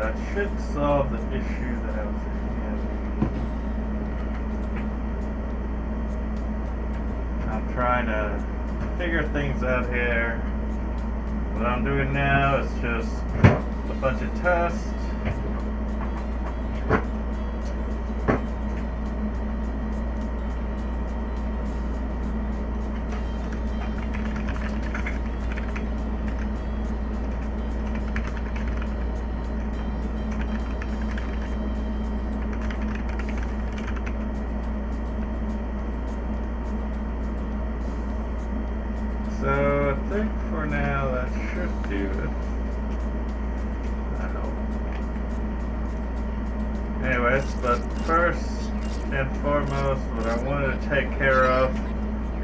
that should solve the issue that I was having. I'm trying to figure things out here. What I'm doing now is just a bunch of tests. So I think for now that should do it. I hope. Anyways, but first and foremost, what I wanted to take care of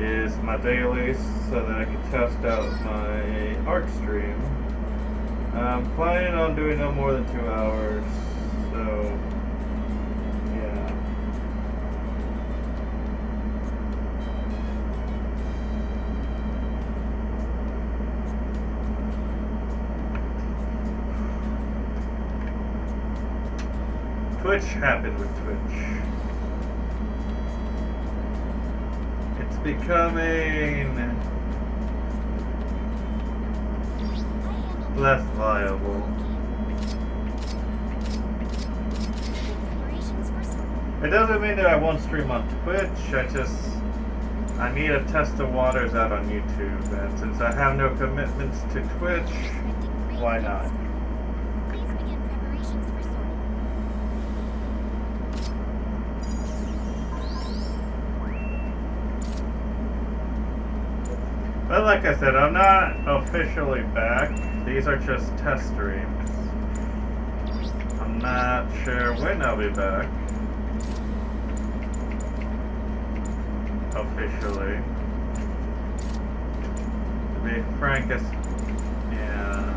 is my dailies so that I can test out my art stream. I'm planning on doing no more than 2 hours, so yeah. Twitch happened with Twitch. It's becoming less viable. It doesn't mean that I won't stream on Twitch, I need to test the waters out on YouTube, and since I have no commitments to Twitch, why not? But like I said, I'm not officially back. These are just test streams. I'm not sure when I'll be back. Officially. To be frank, yeah.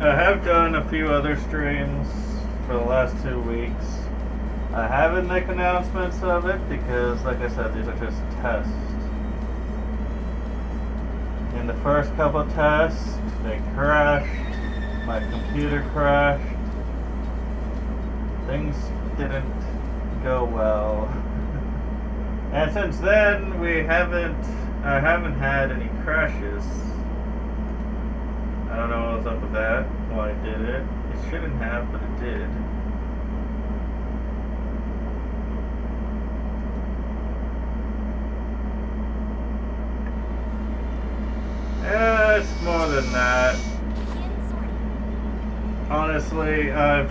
I have done a few other streams for the last 2 weeks. I haven't made announcements of it because, like I said, these are just tests. In the first couple of tests, they crashed. My computer crashed. Things didn't go well. And since then, I haven't had any crashes. I don't know what's up with that, why it did it. It shouldn't have, but it did. Yeah, it's more than that. Honestly, I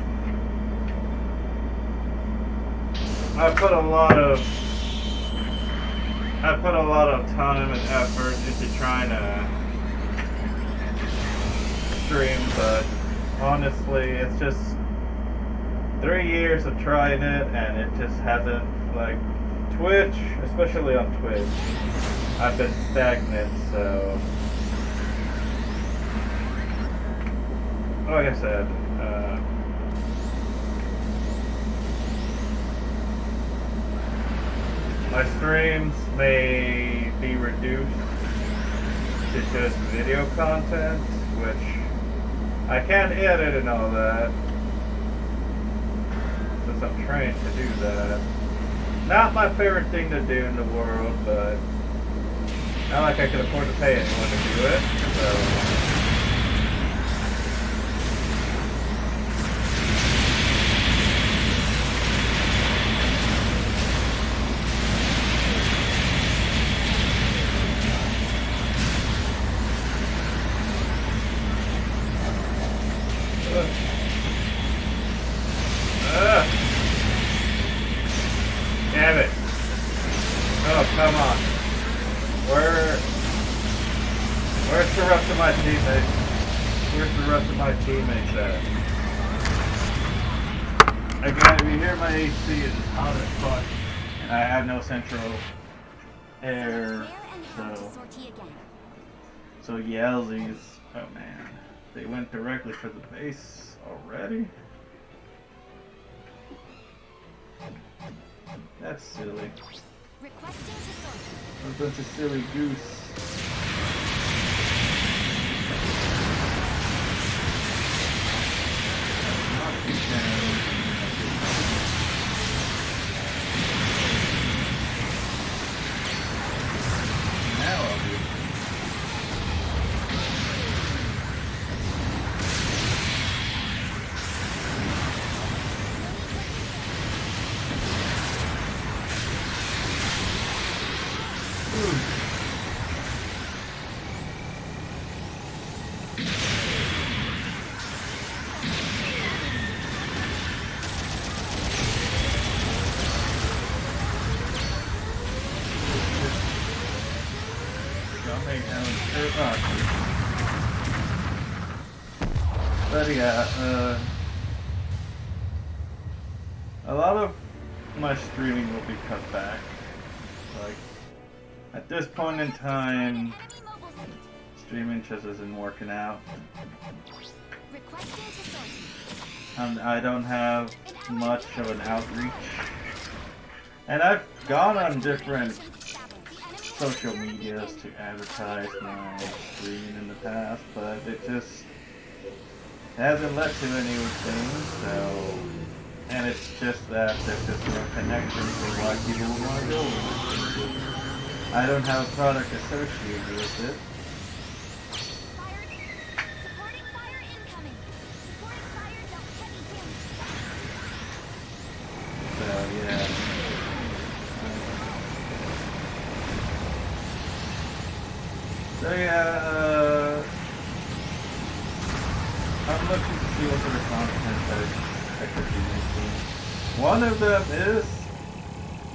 put a lot of time and effort into trying to stream, but honestly, it's just 3 years of trying it, and it just hasn't, like, Twitch, especially on Twitch, I've been stagnant, so, like I said, my streams may be reduced to just video content, which I can edit and all that, since I'm trained to do that. Not my favorite thing to do in the world, but not like I can afford to pay anyone to do it, so. my teammates? Where's the rest of my teammates at? Again, if you hear my AC, it is hot as fuck. And I have no central air, so yellsies. Oh man, they went directly for the base already? That's silly. A bunch of silly goose. Now I'll do it. But yeah, a lot of my streaming will be cut back. Like, at this point in time, streaming just isn't working out. I don't have much of an outreach. And I've gone on different social medias to advertise my streaming in the past, but it just hasn't led to anything, so, and it's just that there's just no connection to why people want to go with it. I don't have a product associated with it. So, yeah. So, yeah, I'm looking to see what sort of content I could be making. One of them is,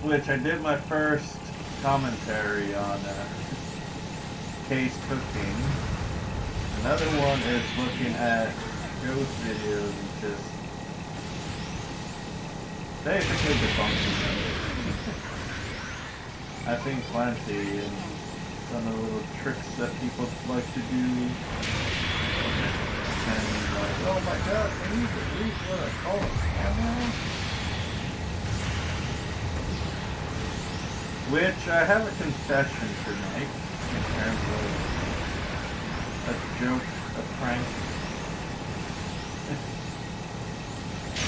which I did my first commentary on Kay's cooking. Another one is looking at Joe's videos and just basically debunking them. I think plenty, and some of the little tricks that people like to do. And like, oh my god, can you believe what I call a camera? Which I have a confession to make in terms of a joke, a prank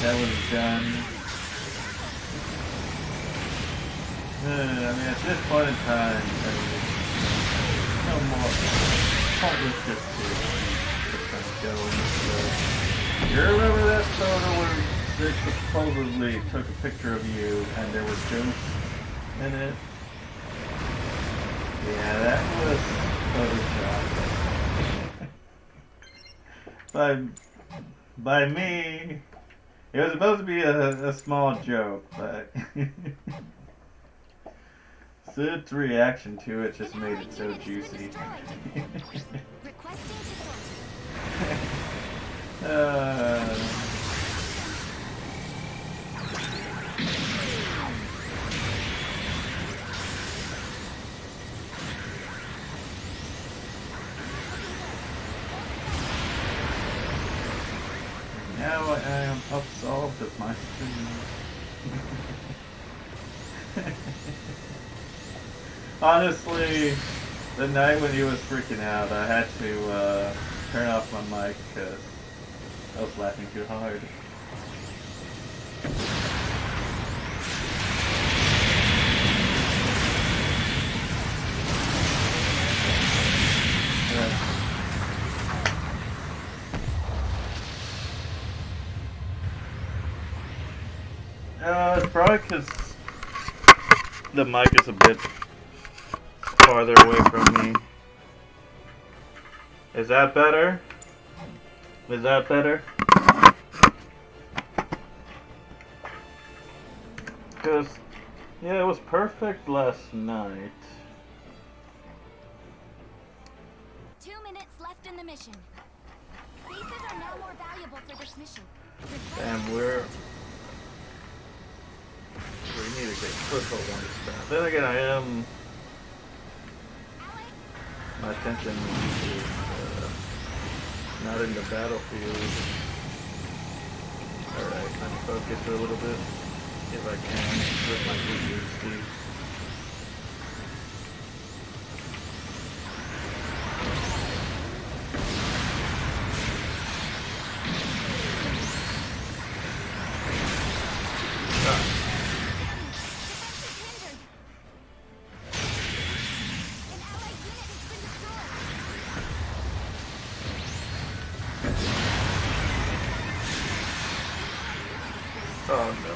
that was done. I mean, at this point in time, no more pointless just to go. You remember that photo where they supposedly took a picture of you and there were jokes in it? Yeah, that was Photoshop. By me. It was supposed to be a small joke, but Sid's reaction to it just made it so juicy. Now I am absolved of my stream. Honestly, the night when he was freaking out, I had to turn off my mic because I was laughing too hard. It's probably because the mic is a bit farther away from me. Is that better? Is that better? Because, yeah, it was perfect last night. 2 minutes left in begin the mission. Pieces are now more valuable for this mission. And we need to get foothold on this path. Then again, my attention is not in the battlefield. Alright, let me focus a little bit, if I can, with my PhD. Oh no.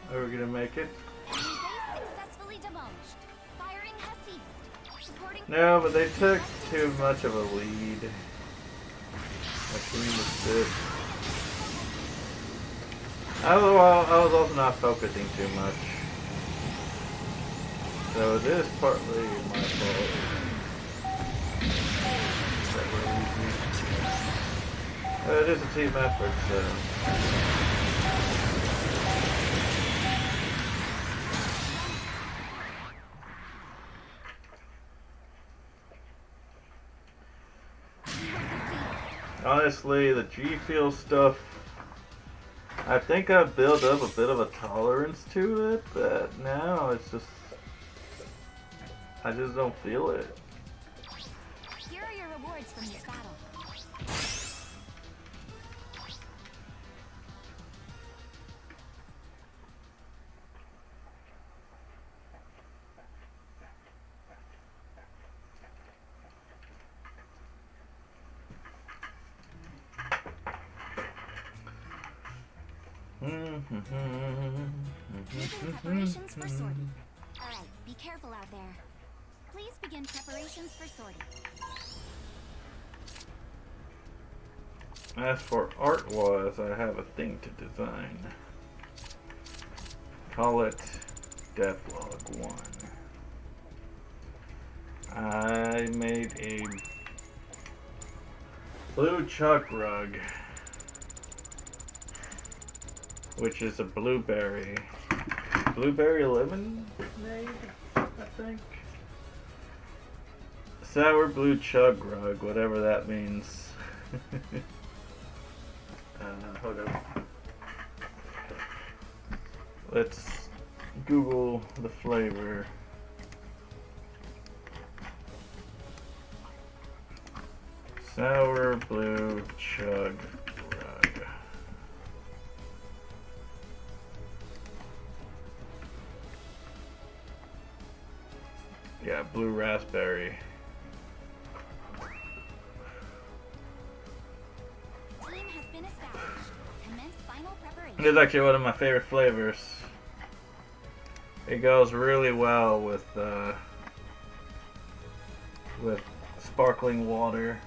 Are we gonna make it? Successfully demolished. Firing has ceased. Supporting No, but they took too much of a lead. My team was good. I was also not focusing too much. So it is partly my fault. It is a team effort, so. Honestly, the G-Fuel stuff, I think I've built up a bit of a tolerance to it, but now it's just, I just don't feel it. Here are your rewards from this battle. Begin preparations for sortie. Alright, be careful out there. Please begin preparations for sortie. As for art-wise, I have a thing to design. Call it Devlog 1. I made a blue chalk rug, which is a blueberry lemonade, I think. Sour blue chug rug, whatever that means. Hold up. Let's Google the flavor. Sour blue chug rug. Yeah, blue raspberry. Team has been established. Commence final preparation. It's actually one of my favorite flavors. It goes really well with sparkling water.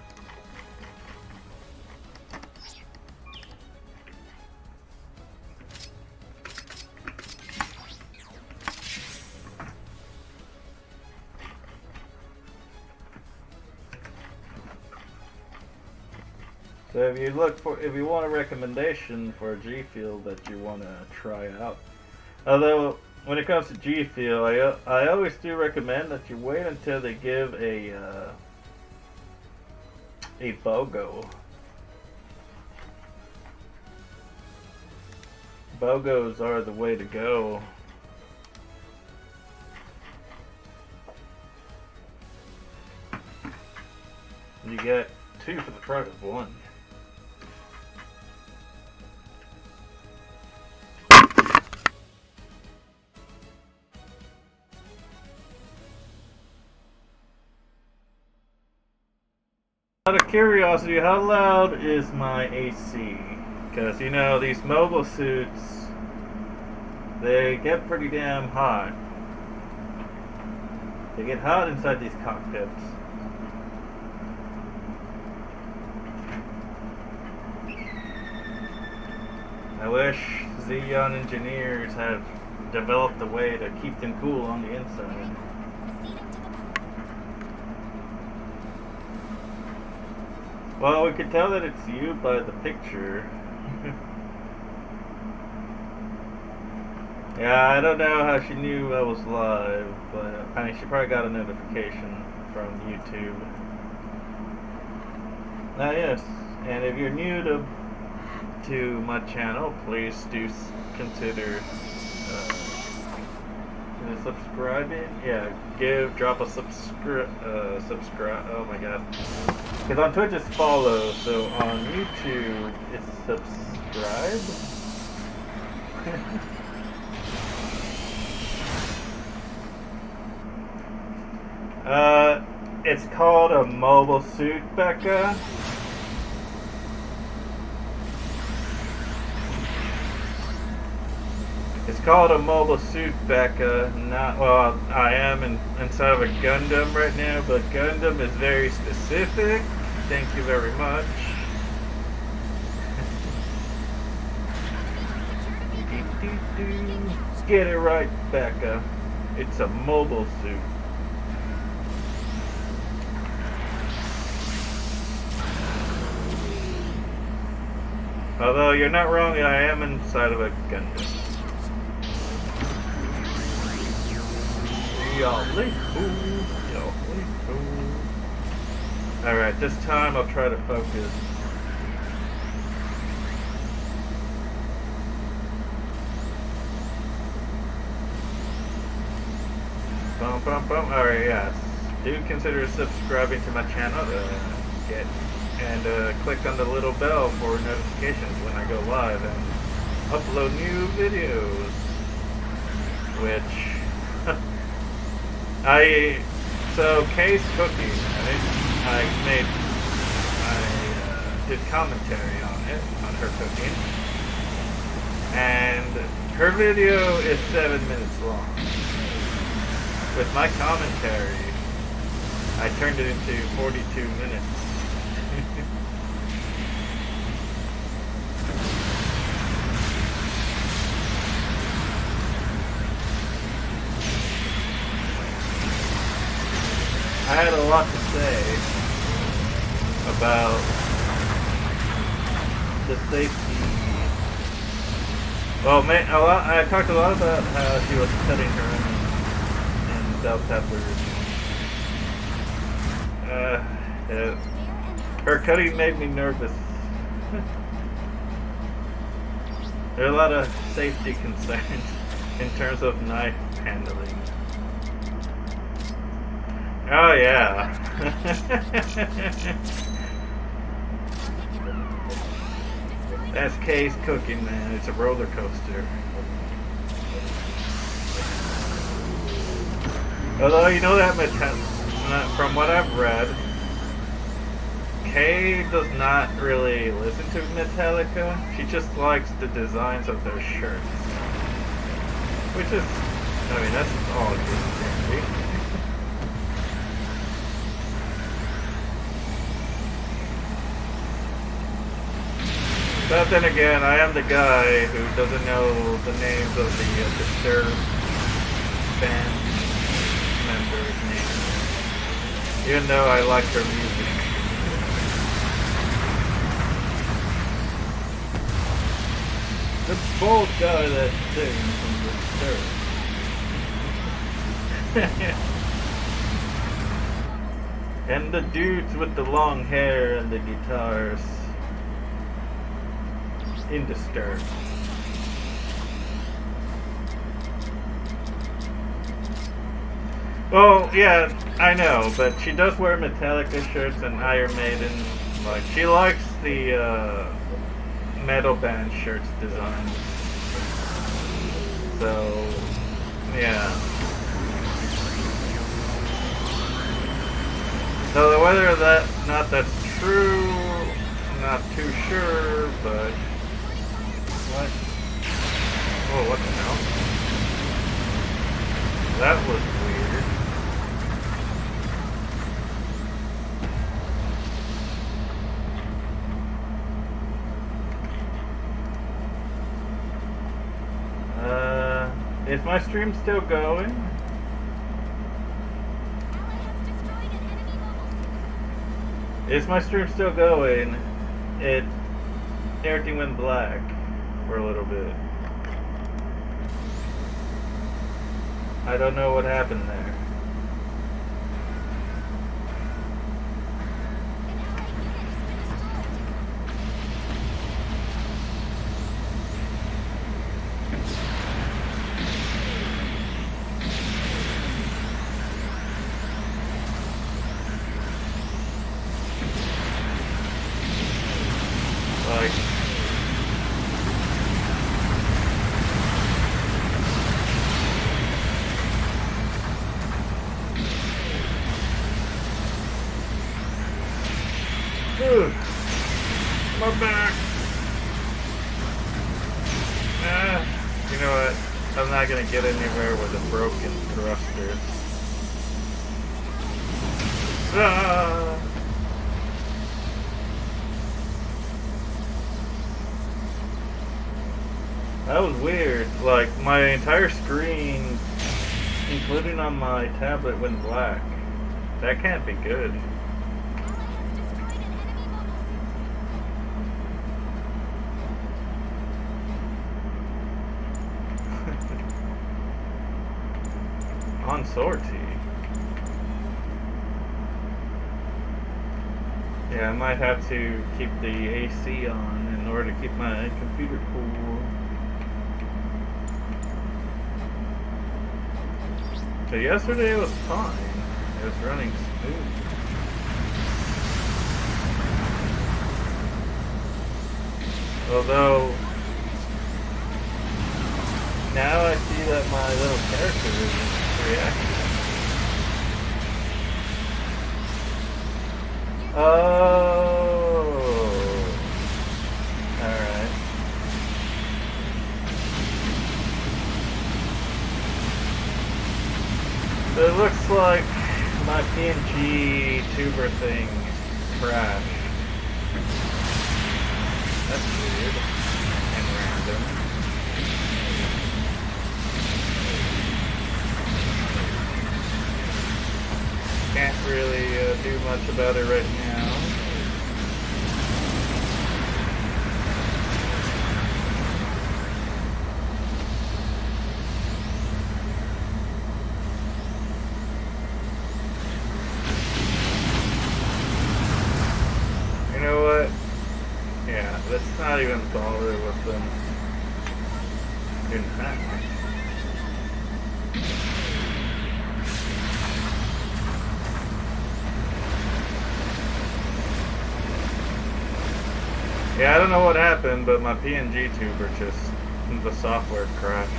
So if you want a recommendation for a G Fuel that you want to try out, although when it comes to G Fuel, I always do recommend that you wait until they give a BOGO. BOGOs are the way to go. You get 2 for the price of 1. Out of curiosity, how loud is my AC? Because, you know, these mobile suits, they get pretty damn hot. They get hot inside these cockpits. I wish Xeon engineers had developed a way to keep them cool on the inside. Well, we could tell that it's you by the picture. Yeah, I don't know how she knew I was live, but I mean, she probably got a notification from YouTube. Now, yes, and if you're new to my channel, please do consider subscribing. Yeah, drop a subscribe. Oh my god. Because on Twitch it's follow, so on YouTube it's subscribe. It's called a mobile suit, Becca. It's called a mobile suit, Becca. Not well. I am inside of a Gundam right now, but Gundam is very specific. Thank you very much. Get it right, Becca. It's a mobile suit. Although you're not wrong, I am inside of a Gundam. Alright, this time I'll try to focus. Bum bum bum. Alright, yes. Do consider subscribing to my channel and click on the little bell for notifications when I go live and upload new videos. Which so Kay's cooking, I did commentary on it, on her cooking, and her video is 7 minutes long. With my commentary, I turned it into 42 minutes. I had a lot to say about the safety. Well, I talked a lot about how she was cutting her own and bell peppers. Her cutting made me nervous. There are a lot of safety concerns in terms of knife handling. Oh yeah. That's Kay's cooking, man. It's a roller coaster. Although, you know that from what I've read, Kay does not really listen to Metallica. She just likes the designs of their shirts. Which is, I mean, that's all good and dandy. But then again, I am the guy who doesn't know the names of the Disturbed band members' names, even though I like their music. The bald guy that sings from Disturbed. And the dudes with the long hair and the guitars. In Disturbed. Well, yeah, I know, but she does wear Metallica shirts and Iron Maiden. Like, she likes the metal band shirts design. So, yeah. So whether or not that's through. I'm not too sure, but what? Oh, what the hell? That was weird. Is my stream still going? Is my stream still going? Everything went black for a little bit. I don't know what happened there. Like, ugh, my back. You know what? I'm not gonna get anywhere with a broken thruster. Ah. That was weird. Like, my entire screen, including on my tablet, went black. That can't be good. On sortie. Yeah, I might have to keep the AC on in order to keep my computer cool. So yesterday it was fine. It was running smooth. Although now I see that my little character isn't reacting. Oh, alright. So it looks like my PNG tuber thing crashed. That's weird and random. Can't really do much about it right now. You know what? Yeah, let's not even bother with them doing that. Yeah, I don't know what happened, but my PNG tuber just, the software crashed.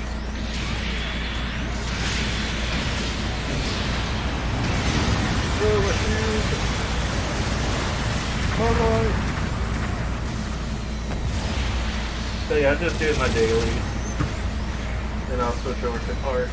Oh, my shoes! Bye-bye! So yeah, I'm just doing my dailies. Then I'll switch over to art.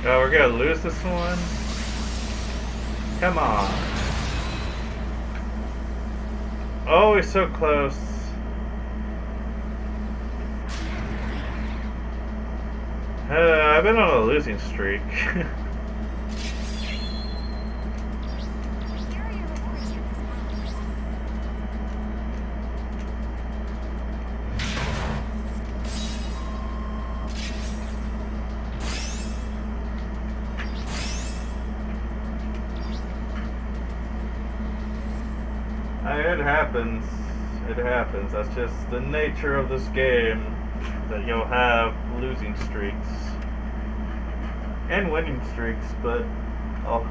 Oh, we're gonna lose this one? Come on. Oh, we're so close. I've been on a losing streak. It happens. It happens. That's just the nature of this game, that you'll have losing streaks. and winning streaks, but oh,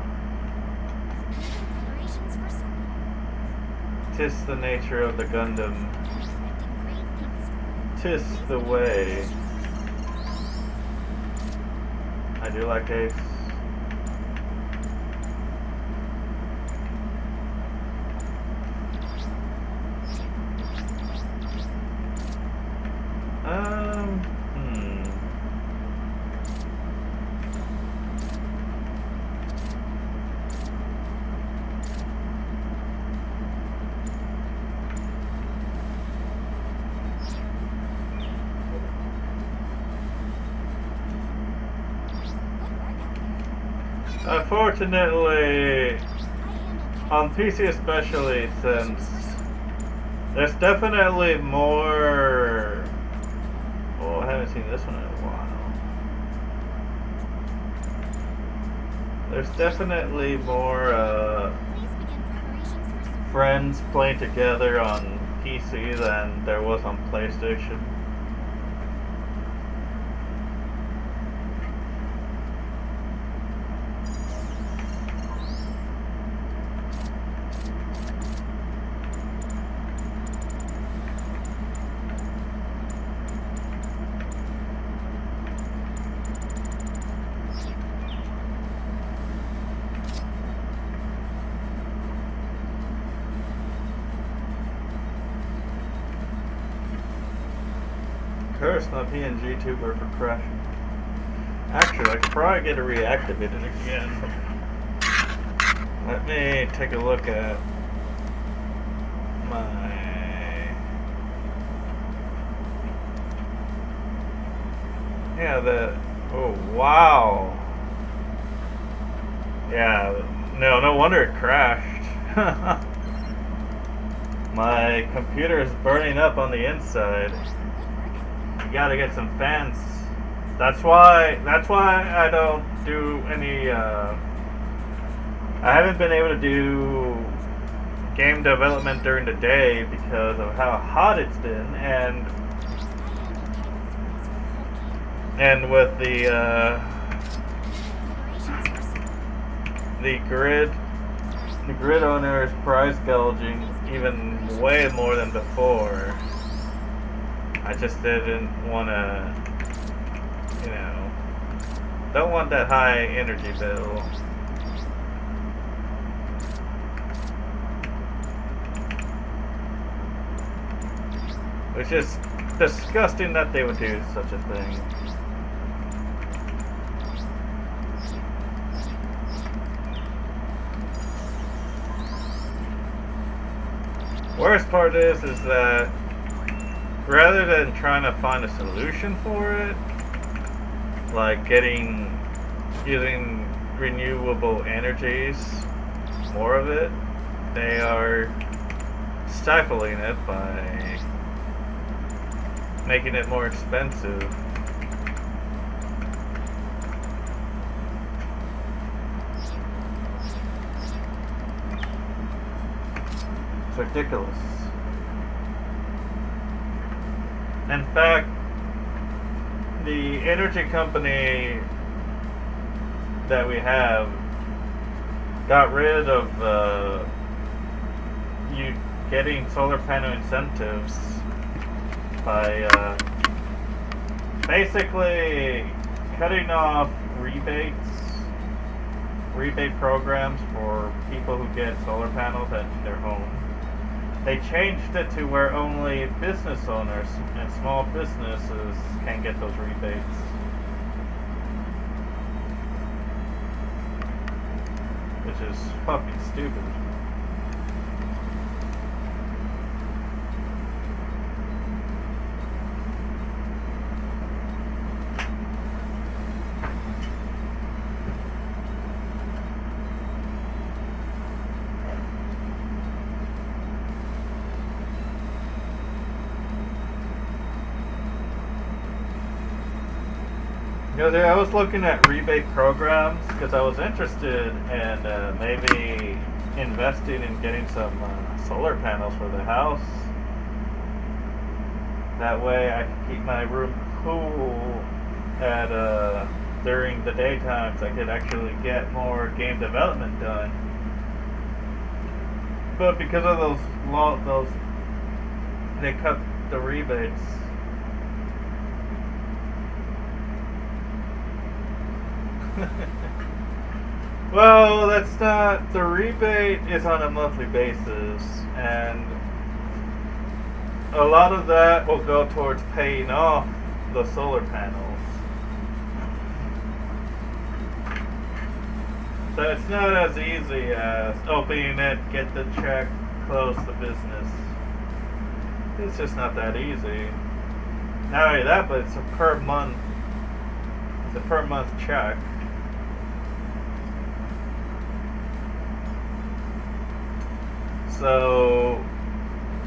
Preparations for sorting. 'tis the nature of the Gundam. I'm expecting great things from you. 'Tis Please the begin way. preparations. I do like Ace. Hmm. Unfortunately, on PC especially, since there's definitely more. Oh, I haven't seen this one in a while. There's definitely more friends playing together on PC than there was on PlayStation. Curse my PNG tuber for crashing. Actually, I could probably get it reactivated again. Let me take a look at my. Yeah, oh, wow. Yeah, no wonder it crashed. My computer is burning up on the inside. You gotta get some fans. That's why I don't do any I haven't been able to do game development during the day because of how hot it's been, and with the grid owners price gouging even way more than before. I just didn't want to, don't want that high energy bill. It's just disgusting that they would do such a thing. Worst part is that rather than trying to find a solution for it, like using renewable energies, more of it, they are stifling it by making it more expensive. It's ridiculous. In fact, the energy company that we have got rid of you getting solar panel incentives by basically cutting off rebate programs for people who get solar panels at their home. They changed it to where only business owners and small businesses can get those rebates. Which is fucking stupid. I was looking at rebate programs because I was interested in maybe investing in getting some solar panels for the house. That way I can keep my room cool at during the daytimes I could actually get more game development done. But because of those they cut the rebates. Well, that's not, the rebate is on a monthly basis, and a lot of that will go towards paying off the solar panels. So it's not as easy as opening it, get the check, close the business. It's just not that easy. Not only that, but it's a per month check. So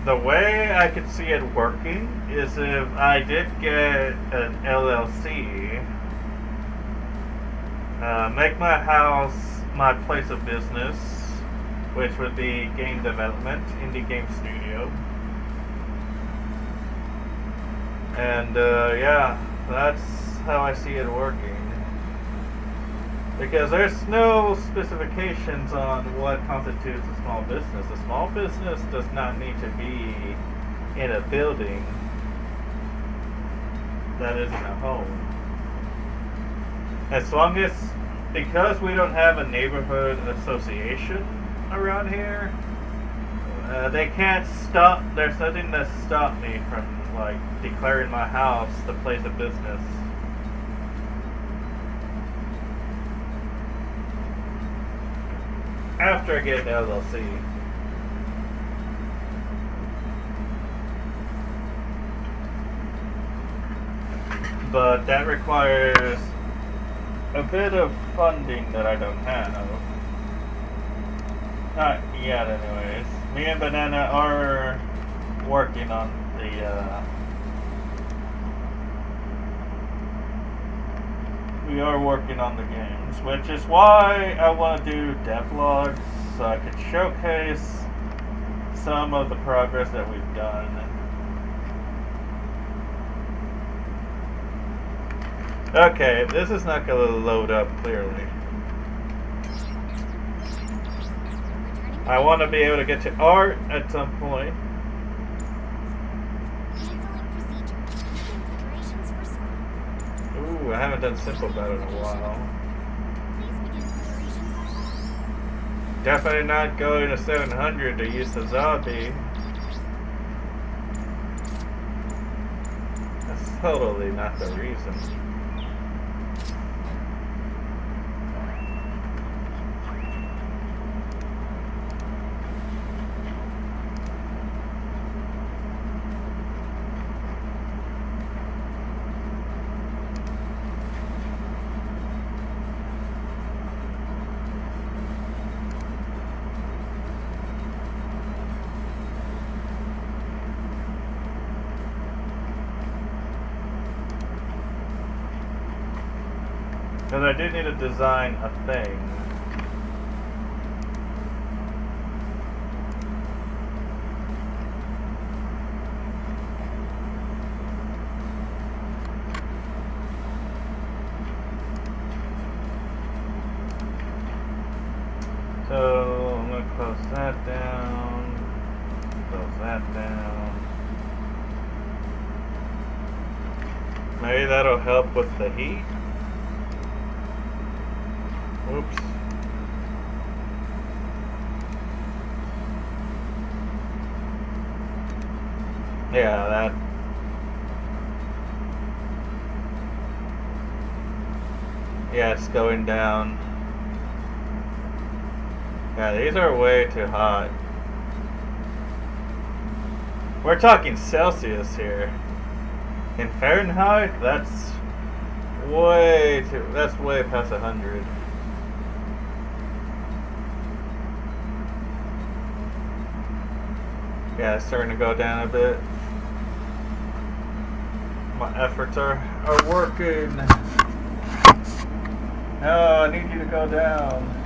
the way I could see it working is if I did get an LLC, make my house my place of business, which would be game development, indie game studio. And yeah, that's how I see it working. Because there's no specifications on what constitutes a small business. A small business does not need to be in a building that isn't a home. As long as, because we don't have a neighborhood association around here, they can't stop, there's nothing to stop me from like declaring my house the place of business. After I get an LLC. But that requires a bit of funding that I don't have. Not yet anyways. Me and Banana are working on we are working on the games, which is why I want to do devlogs, so I could showcase some of the progress that we've done. Okay, this is not going to load up clearly. I want to be able to get to art at some point. Ooh, I haven't done simple battle in a while. Definitely not going to 700 to use the zombie. That's totally not the reason. Because I do need to design a thing. So I'm going to close that down, close that down. Maybe that'll help with the heat. Oops. Yeah, that. Yeah, it's going down. Yeah, these are way too hot. We're talking Celsius here. In Fahrenheit, that's way past 100. Yeah, it's starting to go down a bit. My efforts are working. No, I need you to go down.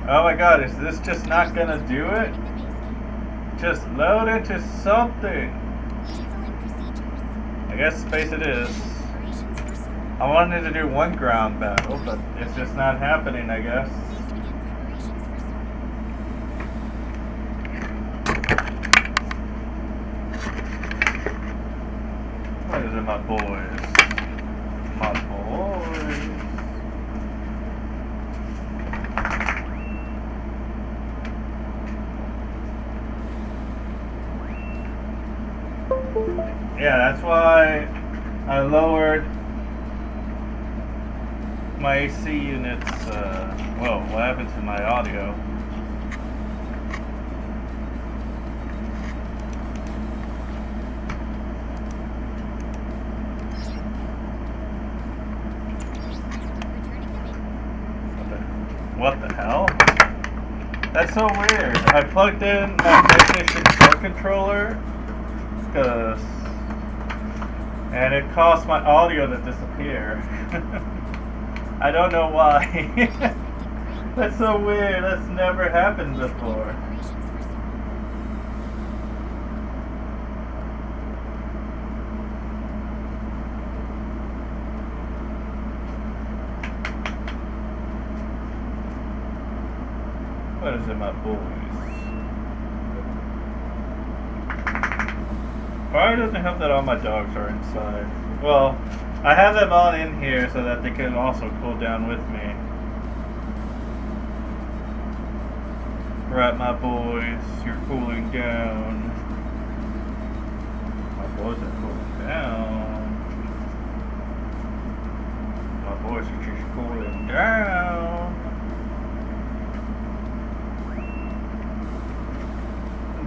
Oh my god, is this just not gonna do it? Just load into something. I guess space it is. I wanted to do one ground battle, but it's just not happening, I guess. What is it, my boys? My boys. Yeah, that's why I lowered my AC units. Well, what happened to my audio? What the hell? That's so weird. I plugged in my PlayStation 4 controller and it caused my audio to disappear. I don't know why. That's so weird. That's never happened before. What is it, my boys? Why doesn't it help that all my dogs are inside? Well, I have them all in here so that they can also cool down with me. Right, my boys, you're cooling down. My boys are cooling down. My boys are just cooling down.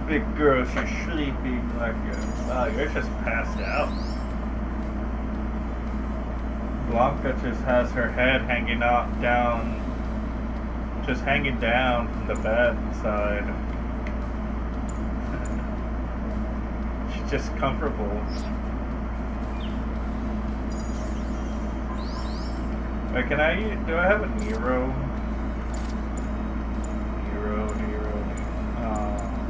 Big girl, she's sleeping like a... Wow, you're just passed out. Blanca just has her head hanging out down, just hanging down from the bed side. She's just comfortable. Wait, can I, do I have a Nero?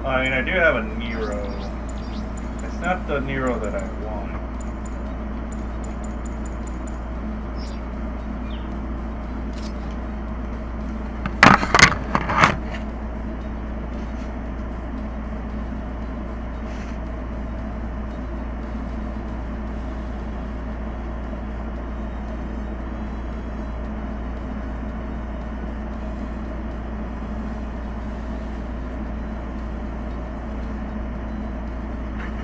I mean, I do have a Nero. It's not the Nero that I want.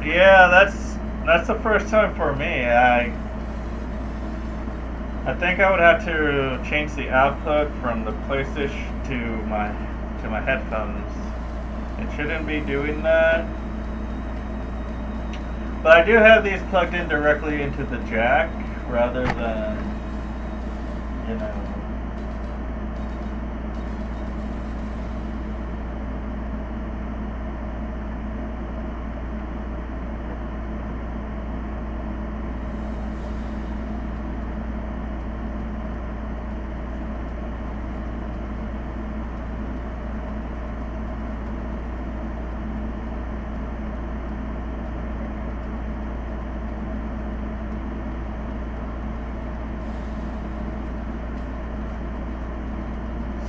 Yeah, that's the first time for me. I think I would have to change the output from the PlayStation to my headphones. It shouldn't be doing that. But I do have these plugged in directly into the jack rather than, you know.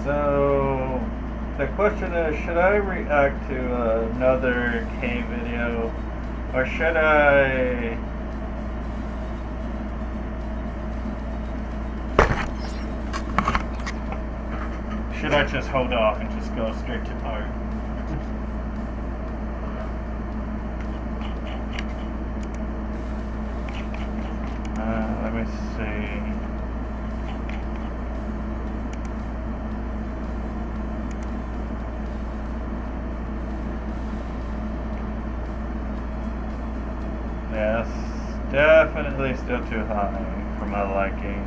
So, the question is, should I react to another K video, or should I... Should I just hold off and just go straight to art? Let me see... Yes, definitely still too high for my liking.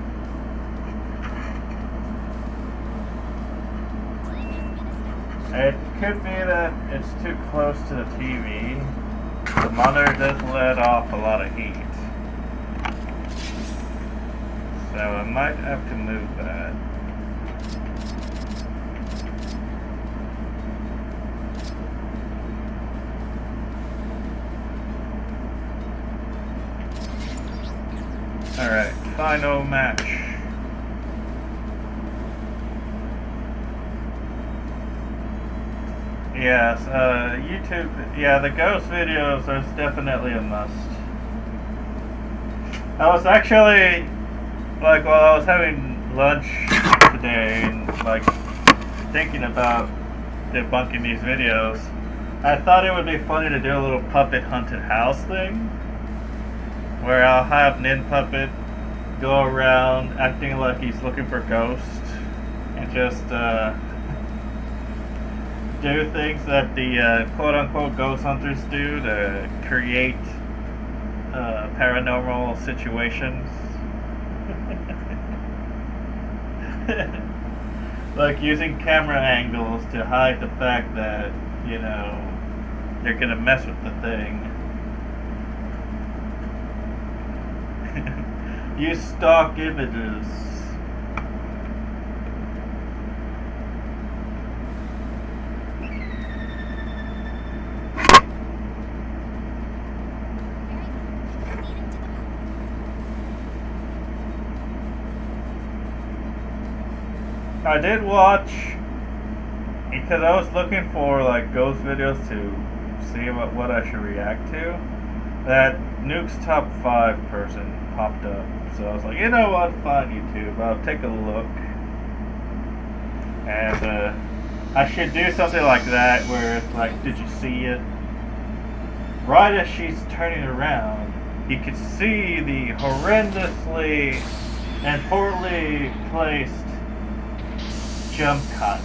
It could be that it's too close to the TV. The monitor does let off a lot of heat. So I might have to move that. final match. Yes, YouTube, yeah, the ghost videos are definitely a must. I was actually, like, while I was having lunch today and, like, thinking about debunking these videos, I thought it would be funny to do a little puppet haunted house thing, where I'll have Nin Puppet go around acting like he's looking for ghosts, and just, do things that the quote-unquote ghost hunters do to create paranormal situations. Like using camera angles to hide the fact that, you know, they're gonna mess with the thing. Use stock images. I did watch, because I was looking for like ghost videos to see what I should react to. That Nuke's top 5 person popped up, so I was like, you know what, fine YouTube, I'll take a look. And I should do something like that where it's like, did you see it? Right as she's turning around, you can see the horrendously and poorly placed jump cut.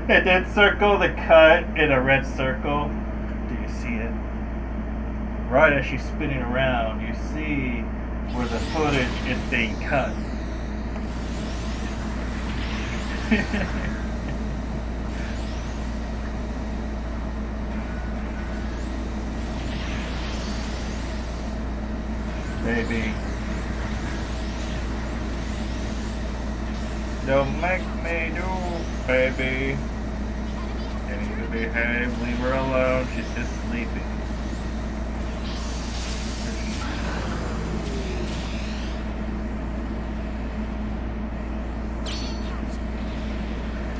It did circle the cut in a red circle. Do you see it? Right as she's spinning around, you see where the footage is being cut. Baby. Don't make me do, baby. You need to behave, leave her alone, she's just sleeping.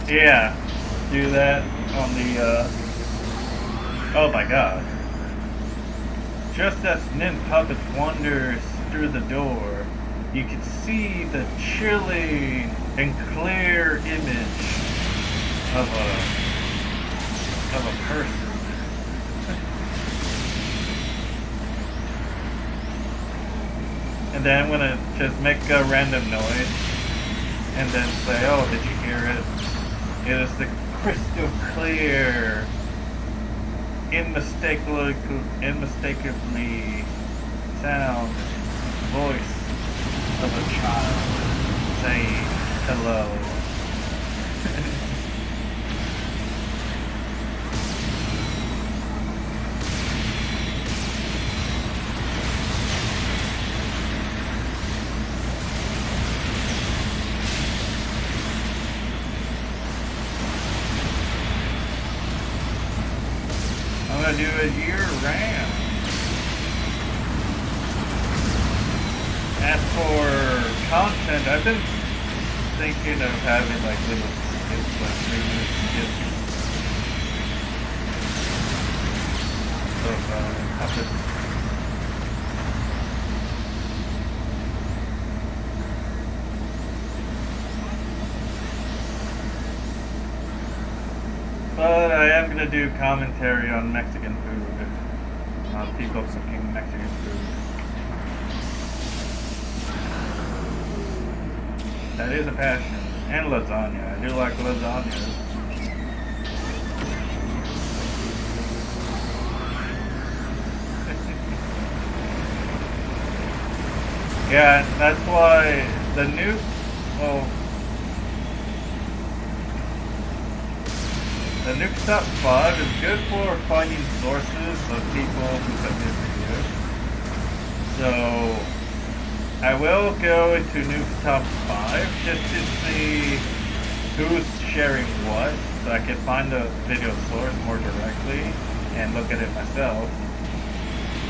Yeah, do that on the, oh my god. Just as Nin Puppet wanders through the door, you can see the chilling and clear image of a person. And then I'm gonna just make a random noise and then say, oh, did you hear it? It is the crystal clear, unmistakably sound voice of a child saying hello. I'm gonna do it year-round. As for content, I've been thinking of having like little skits, like 3-minute skits of puppets. But I am gonna do commentary on Mexican food, on people cooking Mexican food. That is a passion. And lasagna. I do like lasagna. Yeah, that's why the new, the Nuke's Top 5 is good for finding sources of people who submit videos. So I will go into Nuke's Top 5 just to see who's sharing what, so I can find the video source more directly and look at it myself.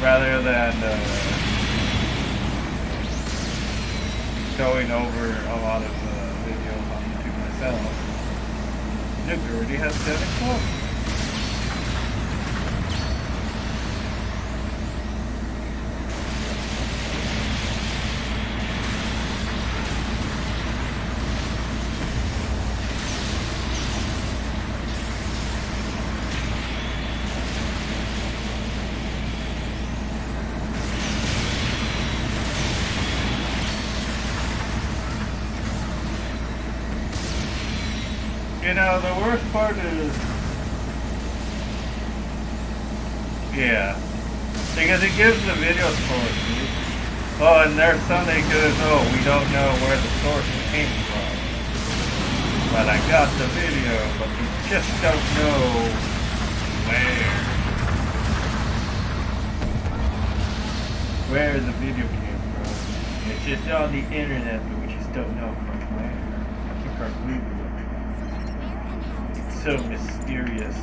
rather than going over a lot of videos on YouTube myself. Nuke already has 7 clubs. You know, the worst part is, yeah, because it gives the video sources. Oh, and there's some that goes, oh, we don't know where the source came from. But I got the video, but we just don't know where the video came from. It's just on the internet, but we just don't know from where. I think our Google. So mysterious.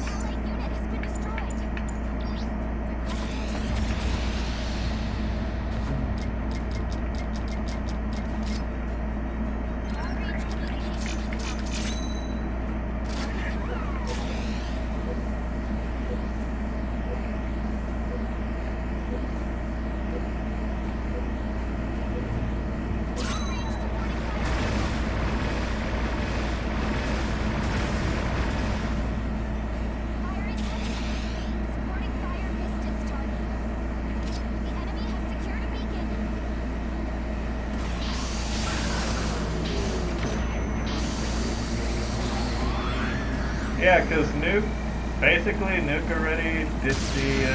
Yeah, because Nuke already did the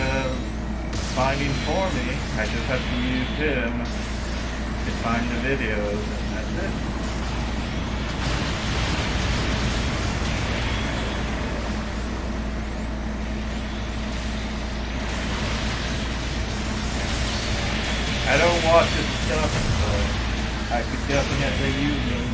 finding for me. I just have to use him to find the videos, and that's it. I don't watch his stuff, so I could definitely use him.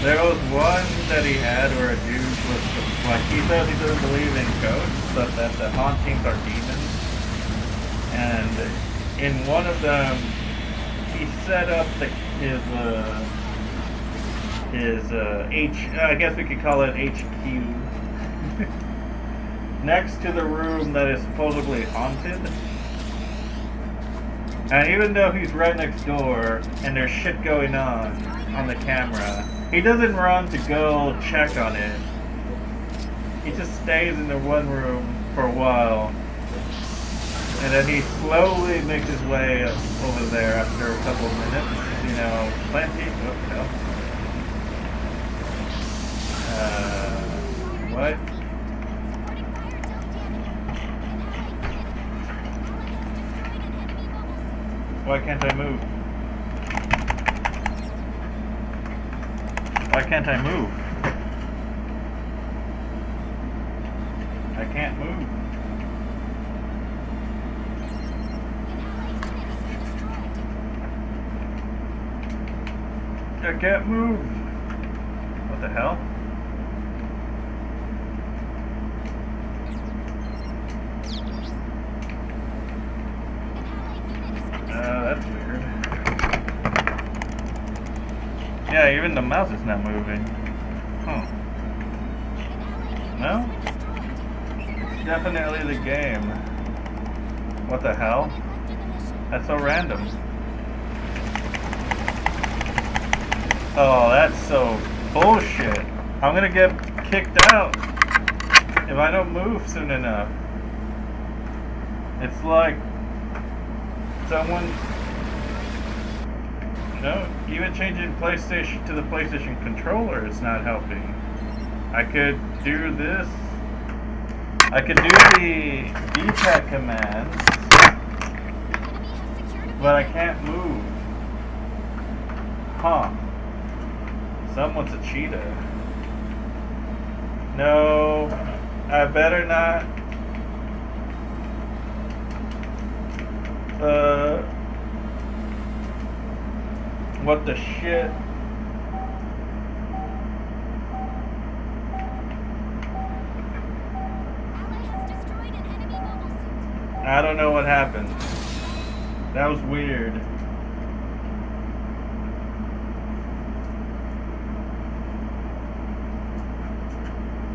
There was one that he had where a dude was, like, he says he doesn't believe in ghosts, but that the hauntings are demons. And in one of them, he set up I guess we could call it HQ, next to the room that is supposedly haunted. And even though he's right next door, and there's shit going on the camera, he doesn't run to go check on it. He just stays in the one room for a while. And then he slowly makes his way over there after a couple of minutes. You know, plenty. Oh, no. What? Why can't I move? Why can't I move? I can't move. I can't move. What the hell? That's weird. Yeah, even the mouse is not moving. Huh. No? Definitely the game. What the hell? That's so random. Oh, that's so bullshit. I'm gonna get kicked out if I don't move soon enough. It's like someone... No, even changing PlayStation to the PlayStation controller is not helping. I could do this. I could do the D-pad commands, but I can't move. Huh. Someone's a cheetah. No, I better not. What the shit? I don't know what happened. That was weird.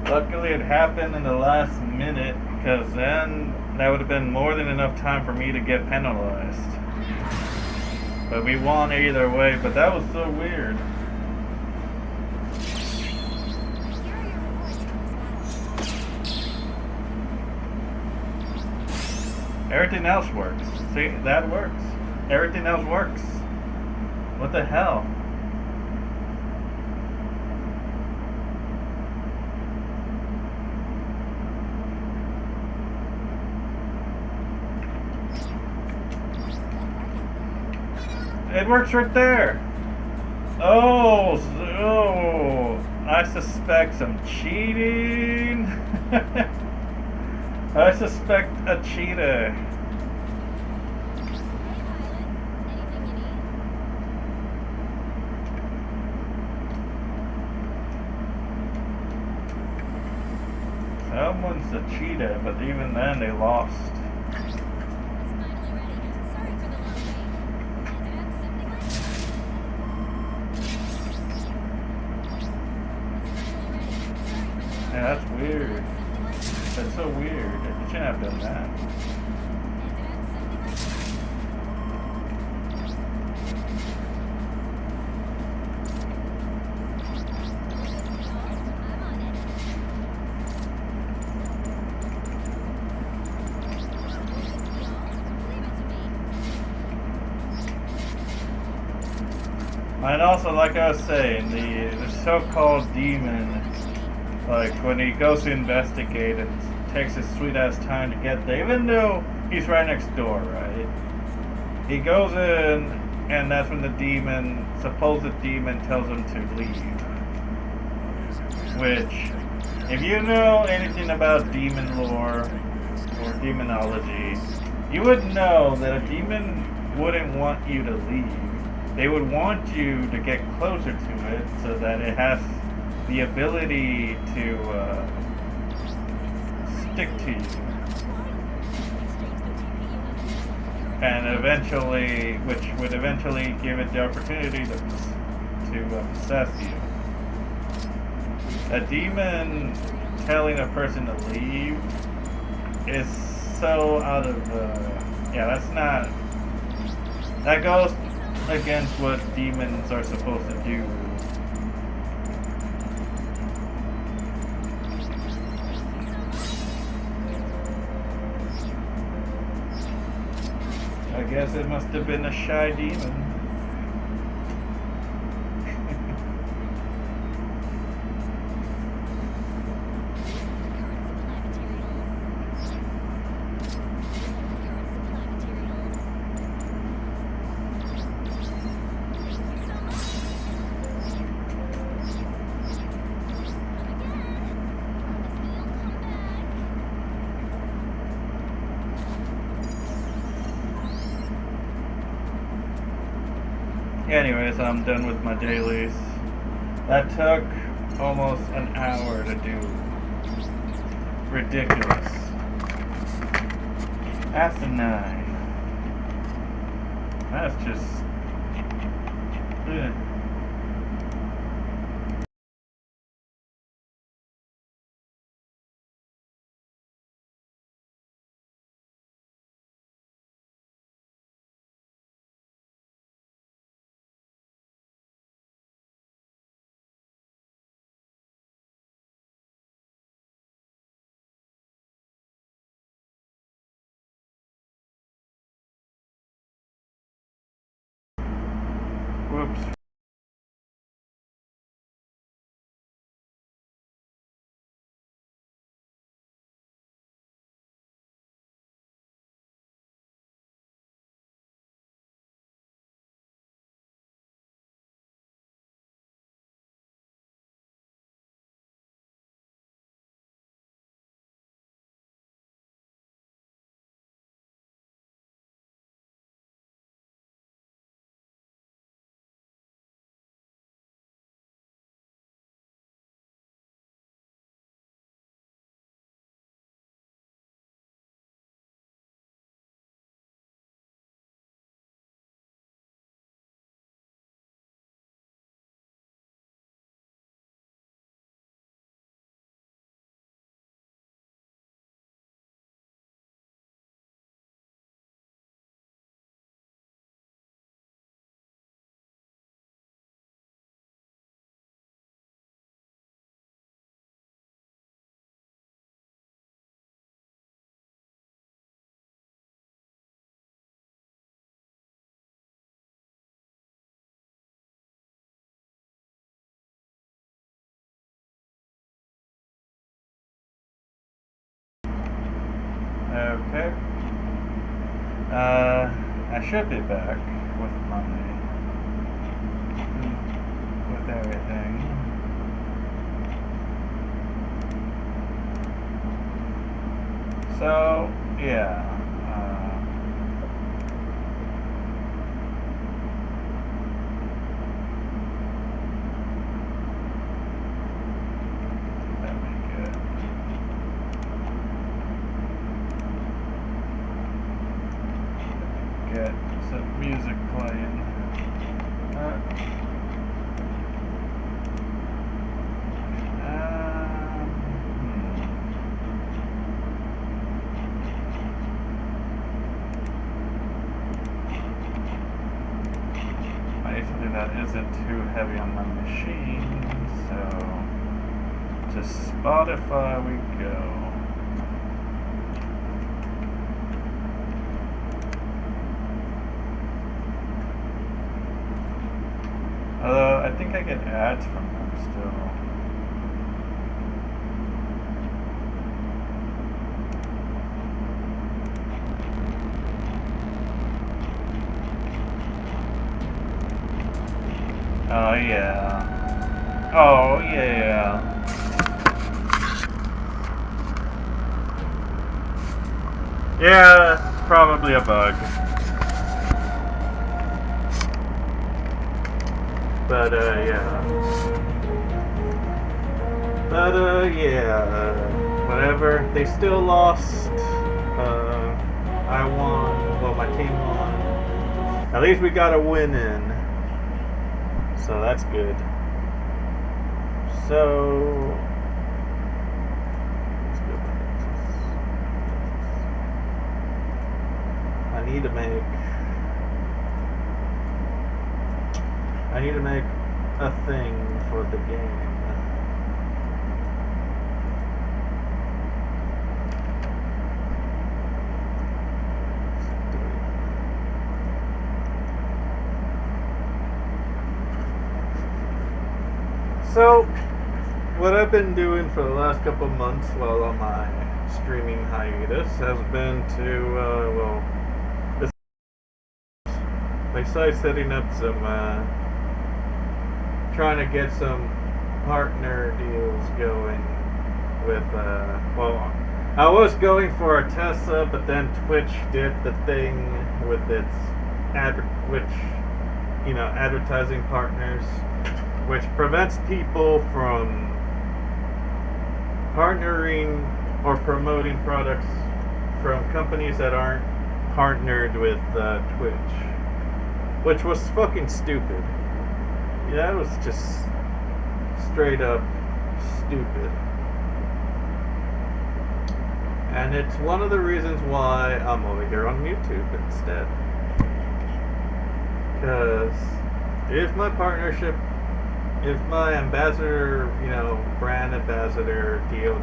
Luckily it happened in the last minute, because then that would have been more than enough time for me to get penalized. But we won either way, but that was so weird. Here are your rewards from this battle. Everything else works. See, that works. Everything else works. What the hell? It works right there. Oh, I suspect some cheating. I suspect a cheater. Someone's a cheater, but even then they lost. Yeah, that's weird. That's so weird. You shouldn't have done that. And also, like I was saying, the so-called demon, like when he goes to investigate, it takes his sweet ass time to get there, even though he's right next door, right? He goes in, and that's when the demon, supposed demon, tells him to leave. Which, if you know anything about demon lore or demonology, you would know that a demon wouldn't want you to leave. They would want you to get closer to it so that it has the ability to stick to you. And eventually, which would eventually give it the opportunity to possess you. A demon telling a person to leave is so out of, yeah, that's not, that goes against what demons are supposed to do. I guess it must have been a shy demon. Anyways, I'm done with my dailies. That took almost an hour to do. Ridiculous. Asinine. That's just... ugh. Whoops. Okay. I should be back with everything. So, yeah. That'd be good. Get some music playing. Basically, that isn't too heavy on my machine, so to Spotify we go. Although I think I get ads from them still. Oh yeah. Oh yeah. Yeah, probably a bug. But yeah. But yeah. Whatever. They still lost. I won. Well, my team won. At least we got a win in. So that's good. So let's go back to this. I need to make a thing for the game. So, what I've been doing for the last couple of months while on my streaming hiatus has been to, besides setting up some, trying to get some partner deals going with, I was going for a Tesla, but then Twitch did the thing with its advertising partners, which prevents people from partnering or promoting products from companies that aren't partnered with Twitch, which was fucking stupid. Yeah, it was just straight up stupid. And it's one of the reasons why I'm over here on YouTube instead. Because if my ambassador, brand ambassador deal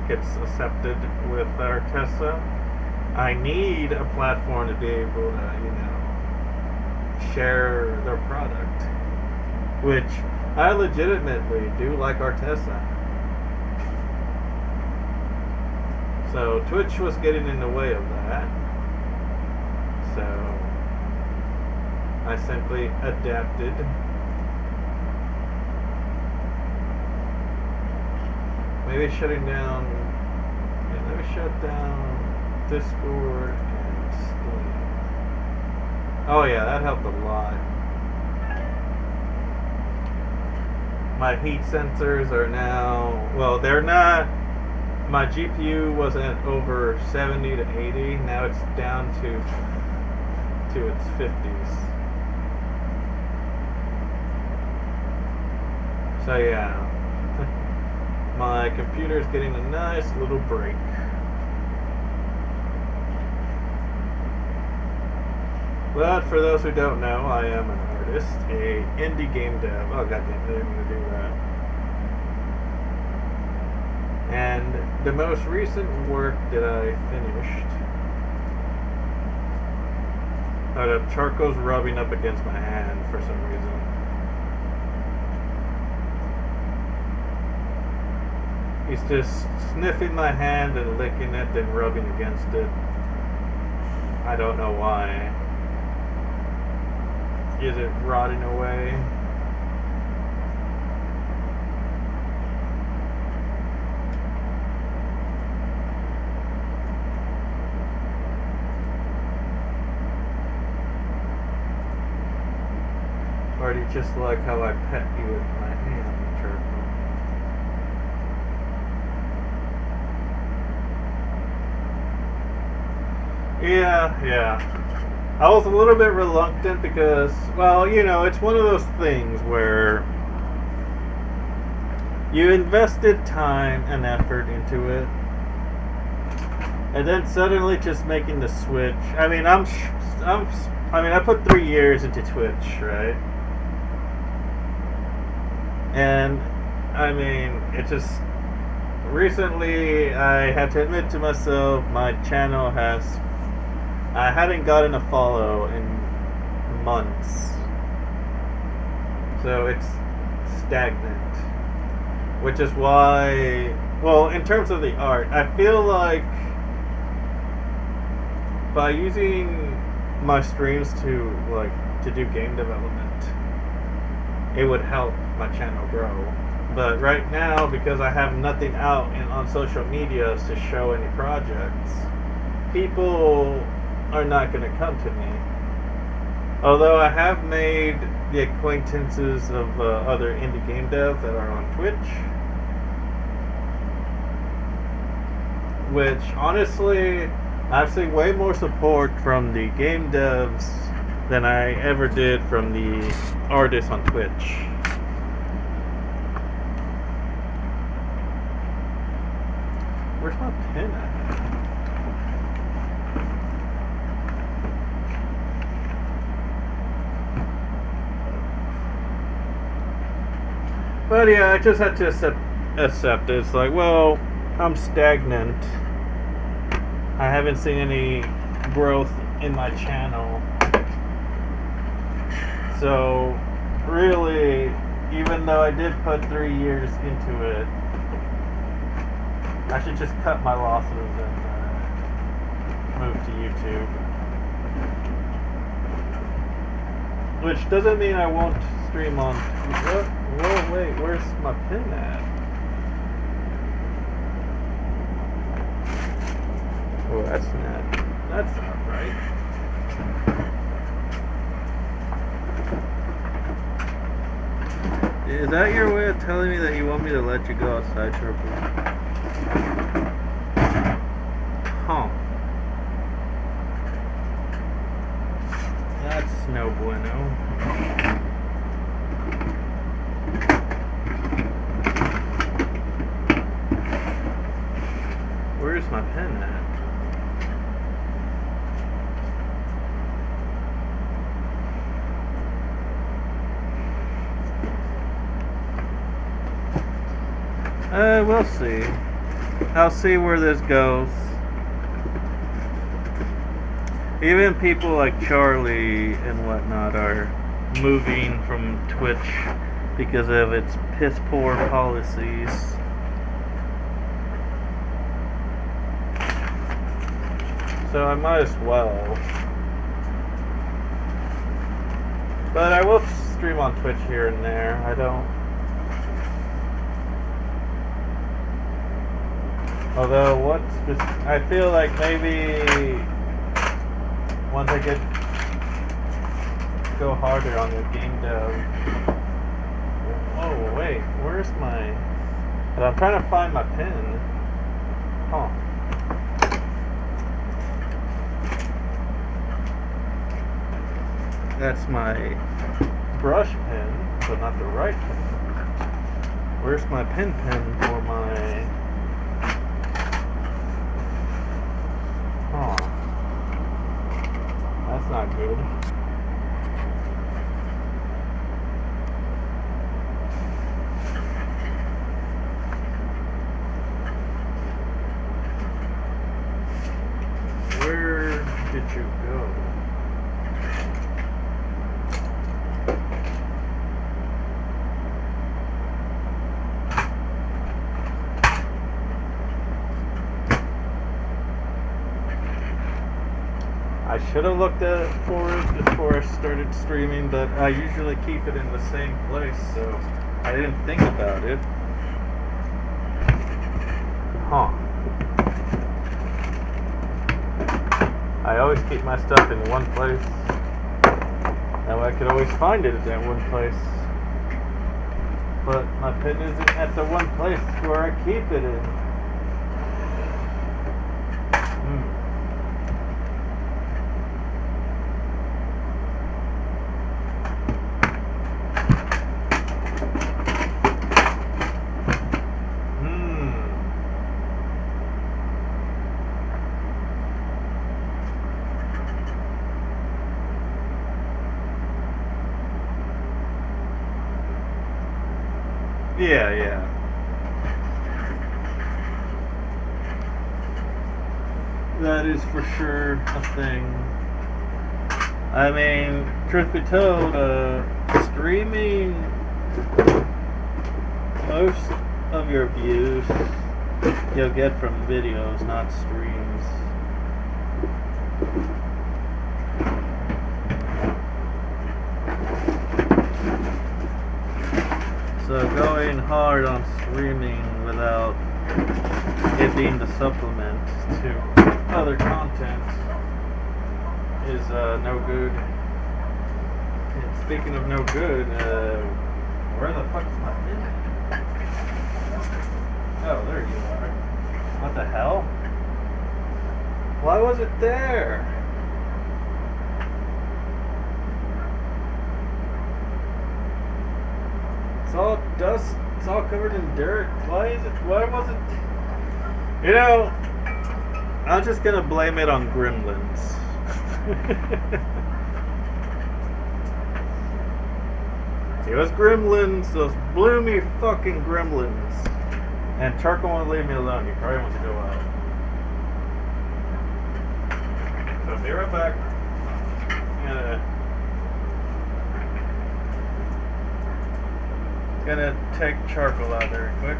gets accepted with our Tesla, I need a platform to be able to, share their product. Which I legitimately do like our Tesla. So Twitch was getting in the way of that. So I simply adapted. Maybe shutting down. Yeah, let me shut down Discord and Steam. Oh yeah, that helped a lot. My heat sensors are now, they're not, my GPU wasn't over 70 to 80, now it's down to its 50s. So yeah, my computer's getting a nice little break. But for those who don't know, I am an artist, a indie game dev. Oh goddamn, I didn't mean to do that. And the most recent work that I finished, the charcoal's rubbing up against my hand for some reason. He's just sniffing my hand and licking it and rubbing against it. I don't know why. Is it rotting away? Or do you just like how I pet you with my hand, Turtle? Yeah. I was a little bit reluctant because, well, you know, it's one of those things where you invested time and effort into it, and then suddenly just making the switch. I mean, I put 3 years into Twitch, right? And I mean, it just recently I had to admit to myself my channel I hadn't gotten a follow in months. So it's stagnant. Which is why, well, in terms of the art, I feel like by using my streams to do game development, it would help my channel grow. But right now, because I have nothing out on social media to show any projects, people are not going to come to me. Although I have made the acquaintances of other indie game devs that are on Twitch, which honestly, I've seen way more support from the game devs than I ever did from the artists on Twitch. Where's my pen at? But yeah, I just had to accept it. It's like, well, I'm stagnant. I haven't seen any growth in my channel. So, really, even though I did put 3 years into it, I should just cut my losses and move to YouTube. Which doesn't mean I won't stream on... Whoa, wait, where's my pin at? Oh, that's not right. Is that your way of telling me that you want me to let you go outside, Turtle? Huh. That's no bueno. Where's my pen at? We'll see. I'll see where this goes. Even people like Charlie and whatnot are moving from Twitch because of its piss poor policies. So I might as well. But I will stream on Twitch here and there. I don't. Although, I feel like maybe once I go harder on the game dev. Oh wait, where's my? And I'm trying to find my pen. Huh. That's my brush pen, but not the right pen. Where's my pen for my? Huh. That's not good. Where did you go? I should have looked at it before I started streaming, but I usually keep it in the same place, so I didn't think about it. Huh. I always keep my stuff in one place. That way I could always find it at that one place. But my pin isn't at the one place where I keep it in. Yeah. That is for sure a thing. I mean, truth be told, streaming, most of your views you'll get from videos, not streams. So going hard on streaming without it being the supplement to other content is no good. And speaking of no good, where the fuck is my pin? Oh, there you are. What the hell? Why was it there? It's all dust. It's all covered in dirt. Why was it? You know, I'm just gonna blame it on gremlins. It was gremlins, those bloomy fucking gremlins. And Charcoal won't leave me alone. He probably wants to go out. So I'll be right back. Gonna take Charcoal out there quick.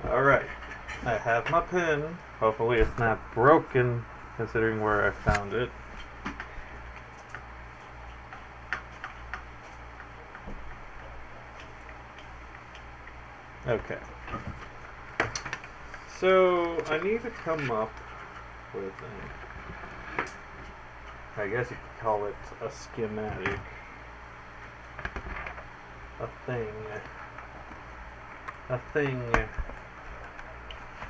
Alright, I have my pen. Hopefully it's not broken considering where I found it. Okay. So I need to come up with I guess you could call it a schematic. A thing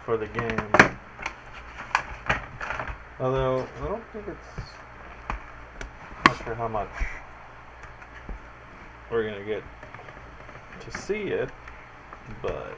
for the game. Although I don't think it's not sure how much we're gonna get to see it, but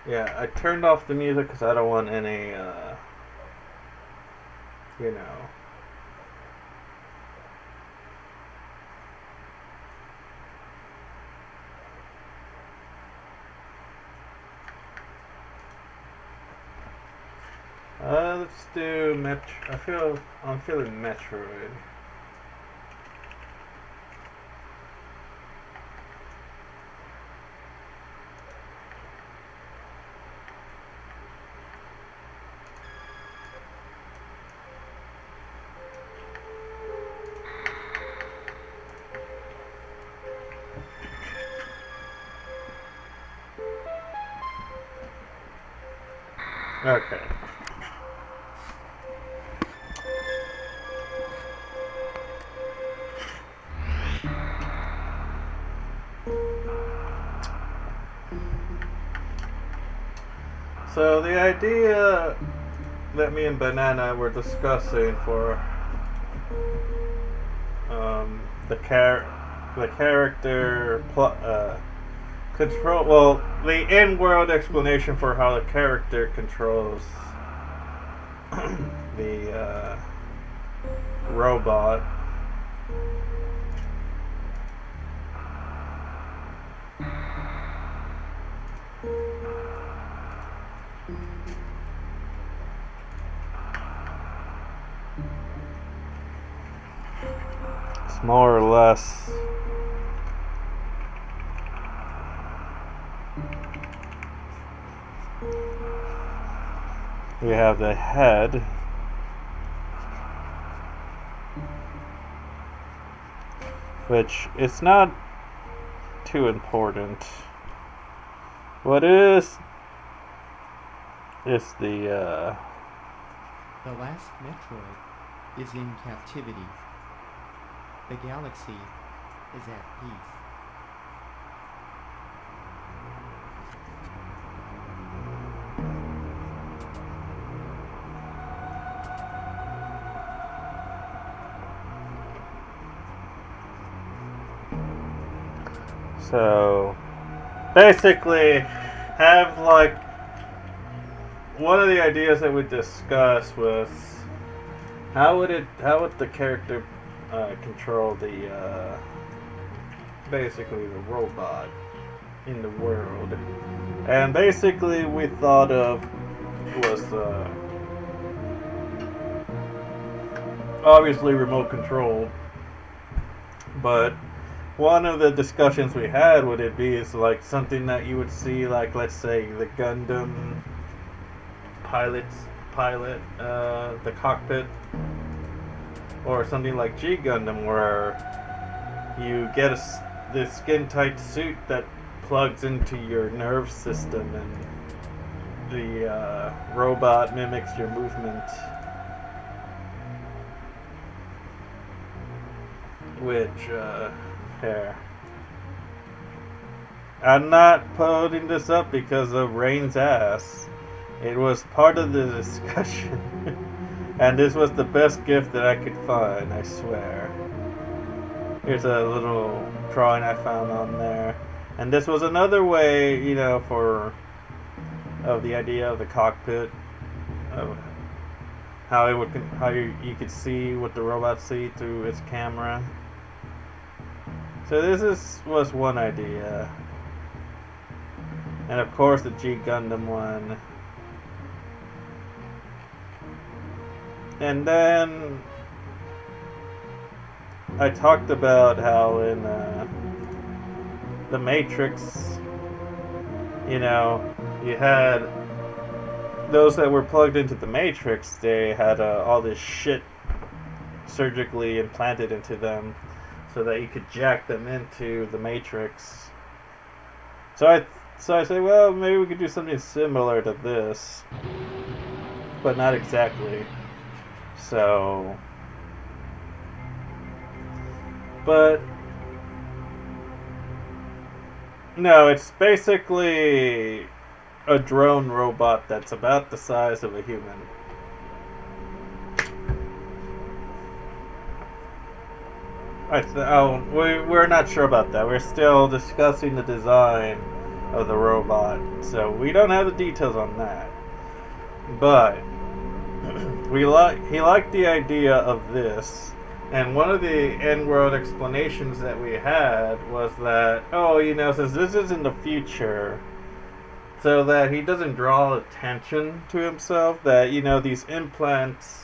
yeah, I turned off the music because I don't want any, you know. Let's do I'm feeling Metroid. Okay. So the idea that me and Banana were discussing for the character control, well, the in-world explanation for how the character controls the robot. It's more or less we have the head, which is not too important. What is the The last Metroid is in captivity. The galaxy is at peace. So basically have like one of the ideas that we discussed was how would the character control the basically the robot in the world, and basically we thought of was obviously remote controlled, but one of the discussions we had would it be is like something that you would see, like let's say the Gundam pilot the cockpit, or something like G Gundam where you get this skin tight suit that plugs into your nerve system and the robot mimics your movement, which here. I'm not putting this up because of Rain's ass. It was part of the discussion. And this was the best gift that I could find, I swear. Here's a little drawing I found on there. And this was another way, you know, of the idea of the cockpit, of how it would, how you could see what the robots see through its camera. So was one idea, and of course the G Gundam one, and then I talked about how in the Matrix, you know, you had those that were plugged into the Matrix. They had all this shit surgically implanted into them, so that you could jack them into the Matrix. So I say, well, maybe we could do something similar to this, but not exactly. So, but no, it's basically a drone robot that's about the size of a human. We're not sure about that. We're still discussing the design of the robot, so we don't have the details on that. But he liked the idea of this, and one of the end-world explanations that we had was that, since this is in the future, so that he doesn't draw attention to himself, that, these implants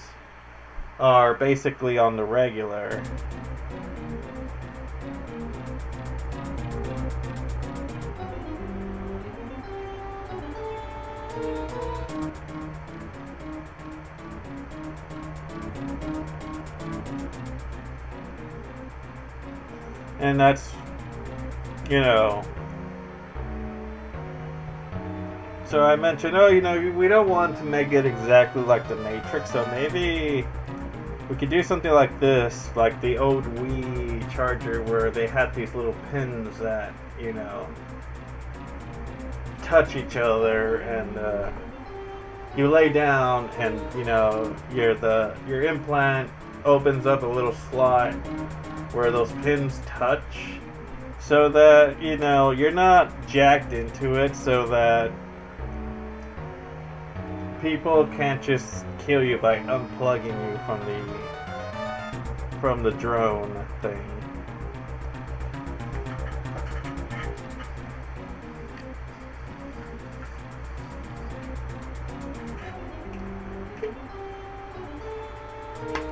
are basically on the regular. And that's, so I mentioned, we don't want to make it exactly like the Matrix, so maybe we could do something like this, like the old Wii charger where they had these little pins that, touch each other, and you lay down and, your implant opens up a little slot where those pins touch, so that you're not jacked into it, so that people can't just kill you by unplugging you from the drone thing.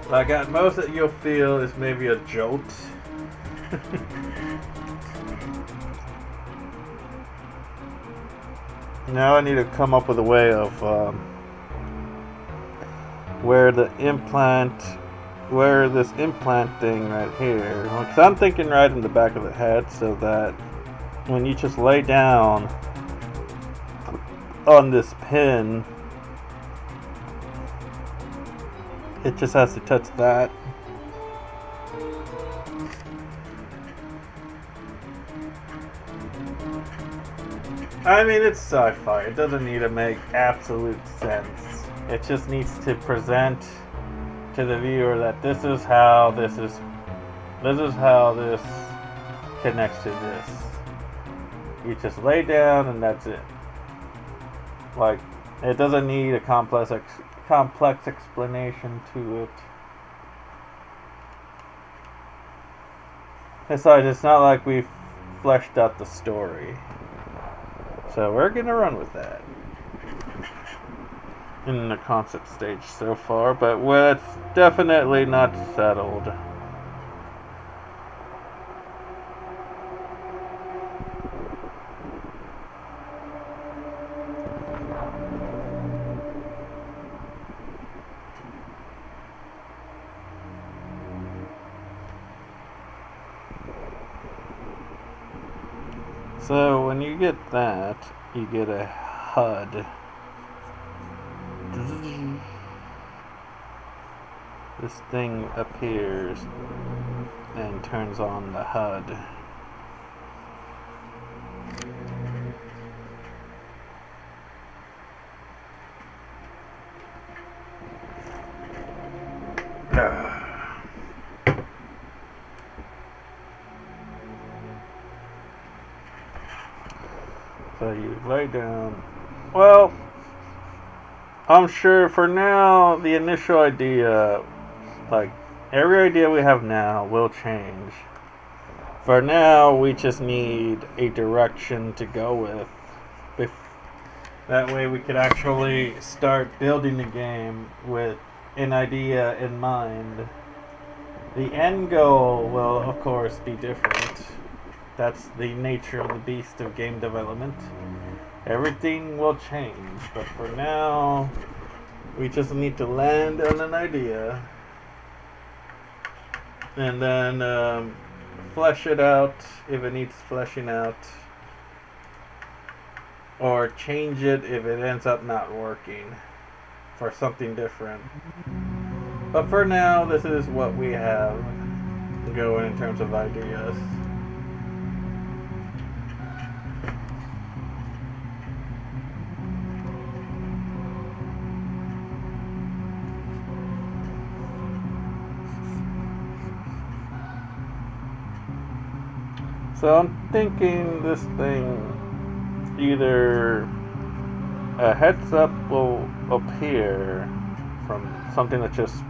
Like at most that you'll feel is maybe a jolt. Now I need to come up with a way of where this implant thing right here, because I'm thinking right in the back of the head, so that when you just lay down on this pin, it just has to touch that. I mean, it's sci-fi. It doesn't need to make absolute sense. It just needs to present to the viewer that this is how this connects to this. You just lay down and that's it. Like, it doesn't need a complex explanation to it. Besides, it's not like we've fleshed out the story. So we're gonna run with that in the concept stage so far, but it's definitely not settled. So when you get that, you get a HUD. This thing appears and turns on the HUD. So you lay down. Well, I'm sure for now, the initial idea, like every idea we have now, will change. For now, we just need a direction to go with. That way, we could actually start building the game with an idea in mind. The end goal will, of course, be different. That's the nature of the beast of game development. Everything will change, but for now, we just need to land on an idea and then flesh it out if it needs fleshing out, or change it if it ends up not working for something different. But for now, this is what we have going in terms of ideas. So I'm thinking this thing, either a heads up will appear from something that just,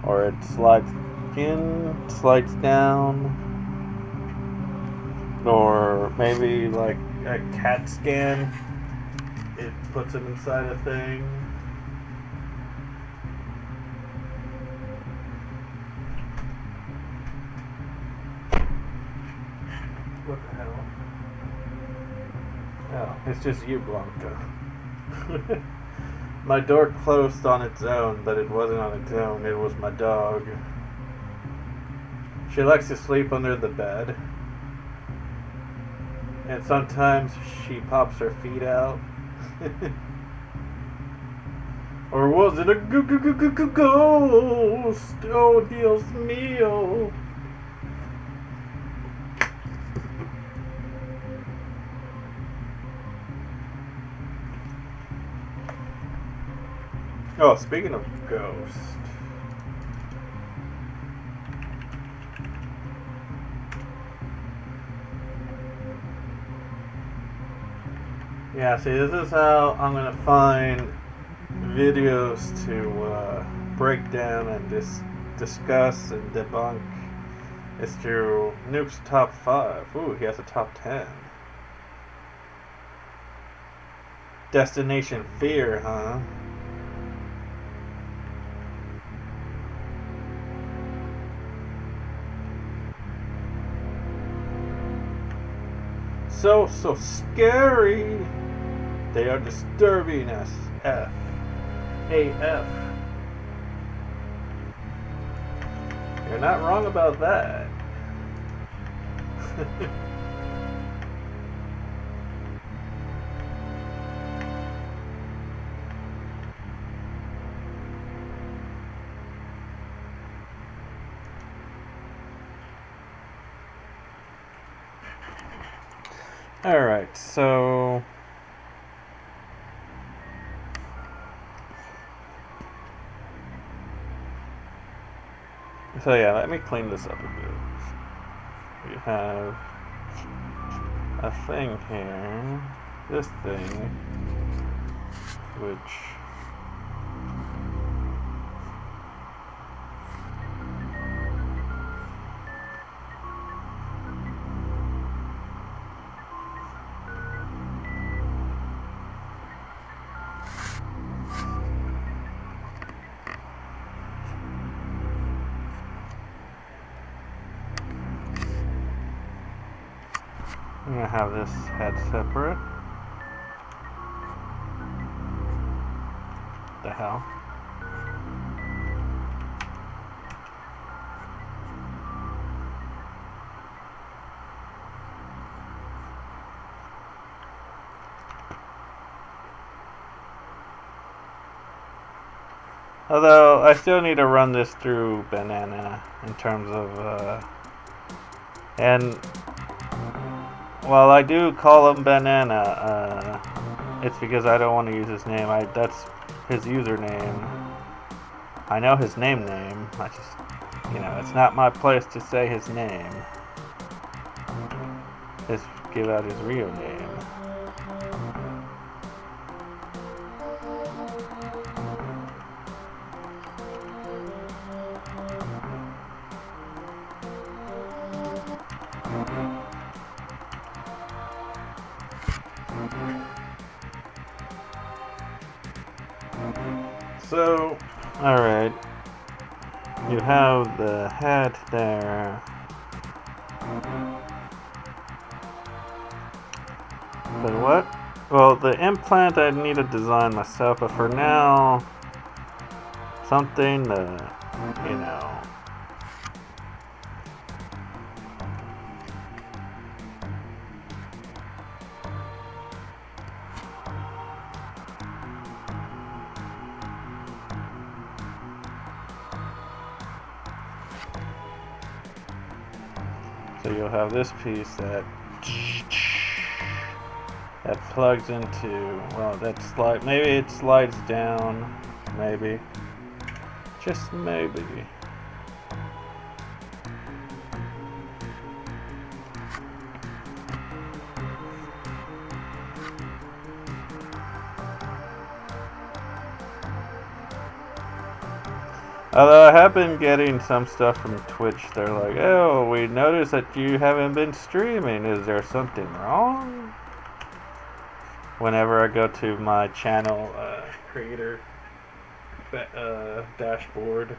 or it slides in, slides down, or maybe like a CAT scan, it puts him inside a thing. What the hell? Oh, it's just you, Blanca. My door closed on its own, but it wasn't on its own. It was my dog. She likes to sleep under the bed. And sometimes she pops her feet out. Or was it a ghost? Oh, Dios mío. Oh, speaking of ghost. Yeah, see, this is how I'm gonna find videos to break down and discuss and debunk. It's through Nuke's top 5. Ooh, he has a top 10. Destination Fear, huh? So scary. They are disturbing as F. AF. You're not wrong about that. Alright, so yeah, let me clean this up a bit. We have a thing here, this thing, which I'm gonna have this head separate. The hell? Although I still need to run this through Banana in terms of and while I do call him Banana, it's because I don't want to use his name. That's his username. I know his name. I just, it's not my place to say his name. Just give out his real name. So, alright. You have the head there. But what? Well, the implant I need to design myself, but for now, something you know. So you'll have this piece that plugs into, well, maybe it slides down, maybe, just maybe. Although I have been getting some stuff from Twitch, they're like, oh, we noticed that you haven't been streaming. Is there something wrong? Whenever I go to my channel creator dashboard.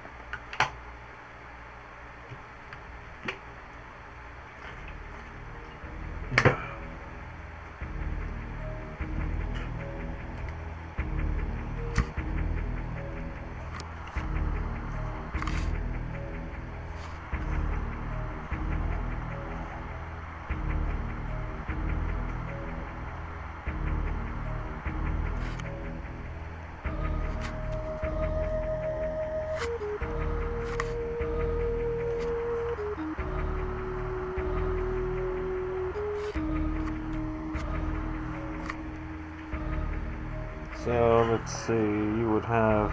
So let's see, you would have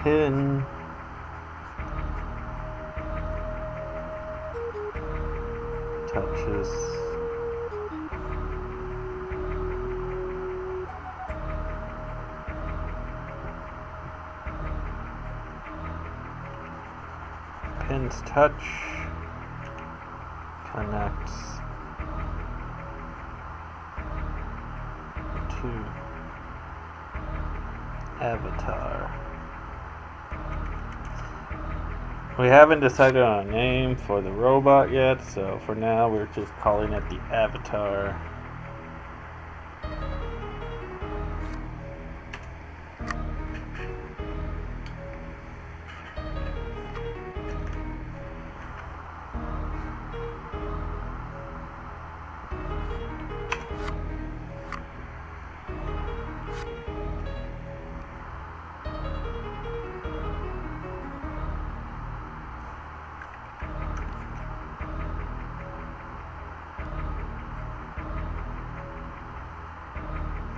pin, touches, pins touch, connects to avatar. We haven't decided on a name for the robot yet, so for now we're just calling it the avatar.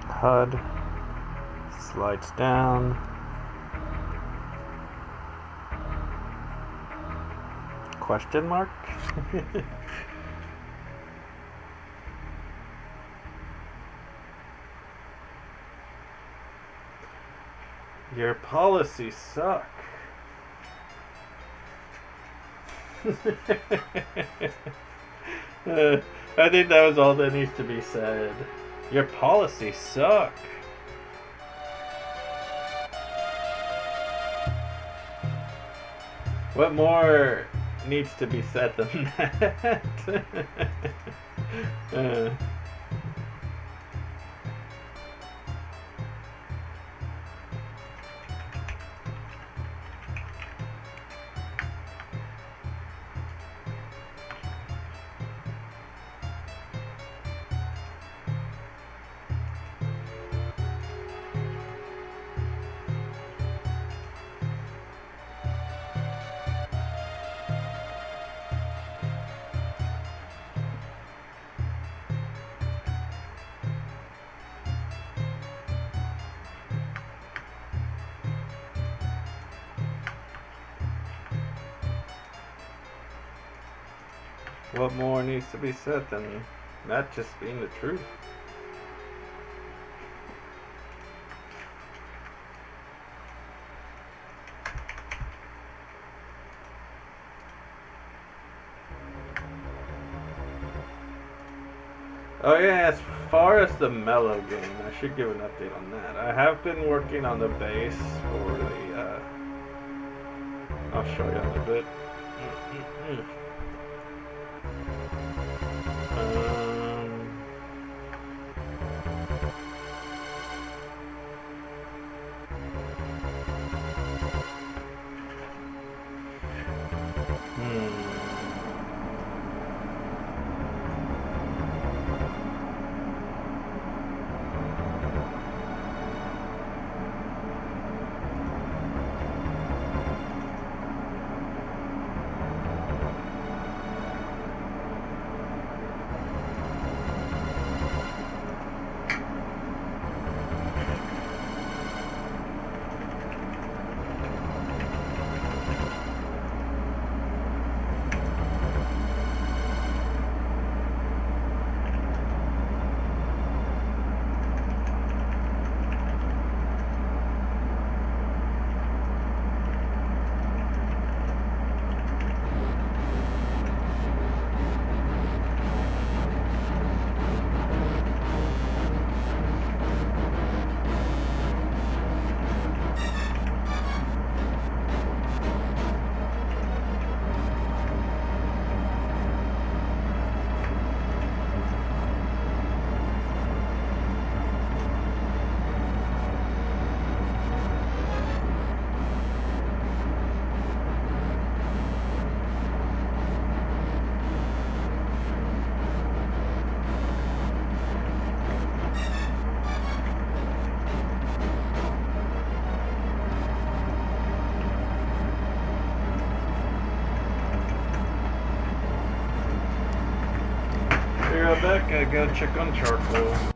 HUD slides down. Question mark? Your policies suck. I think that was all that needs to be said. Your policies suck. What more needs to be said than that? What more needs to be said than that just being the truth? Oh yes, far as the mellow game, I should give an update on that. I have been working on the bass for the, I'll show you in a bit. Back, I gotta check on charcoal.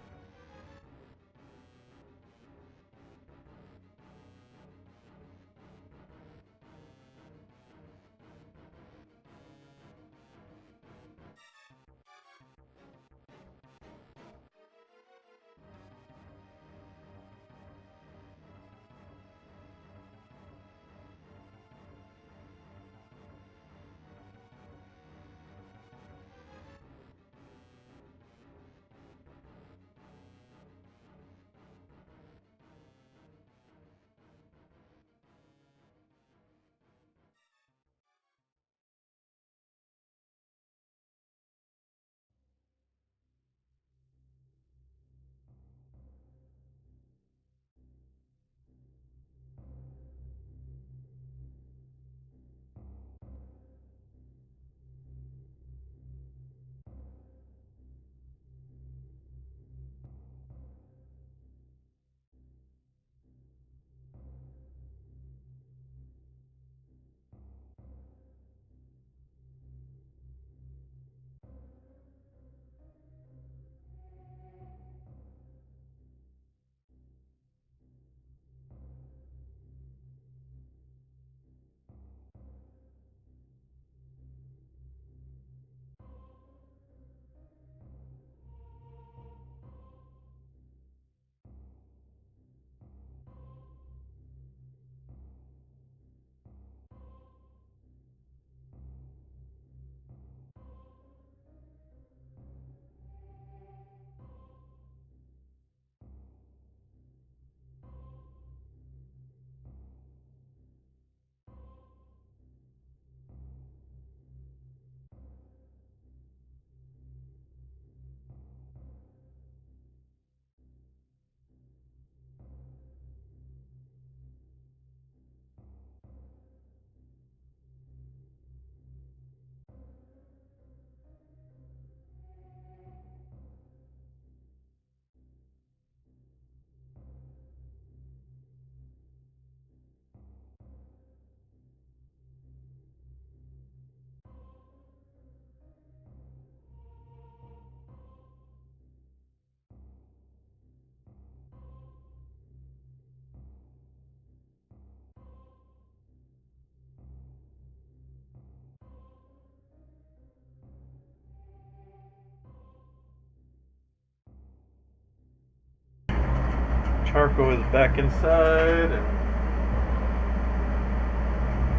Charcoal is back inside, and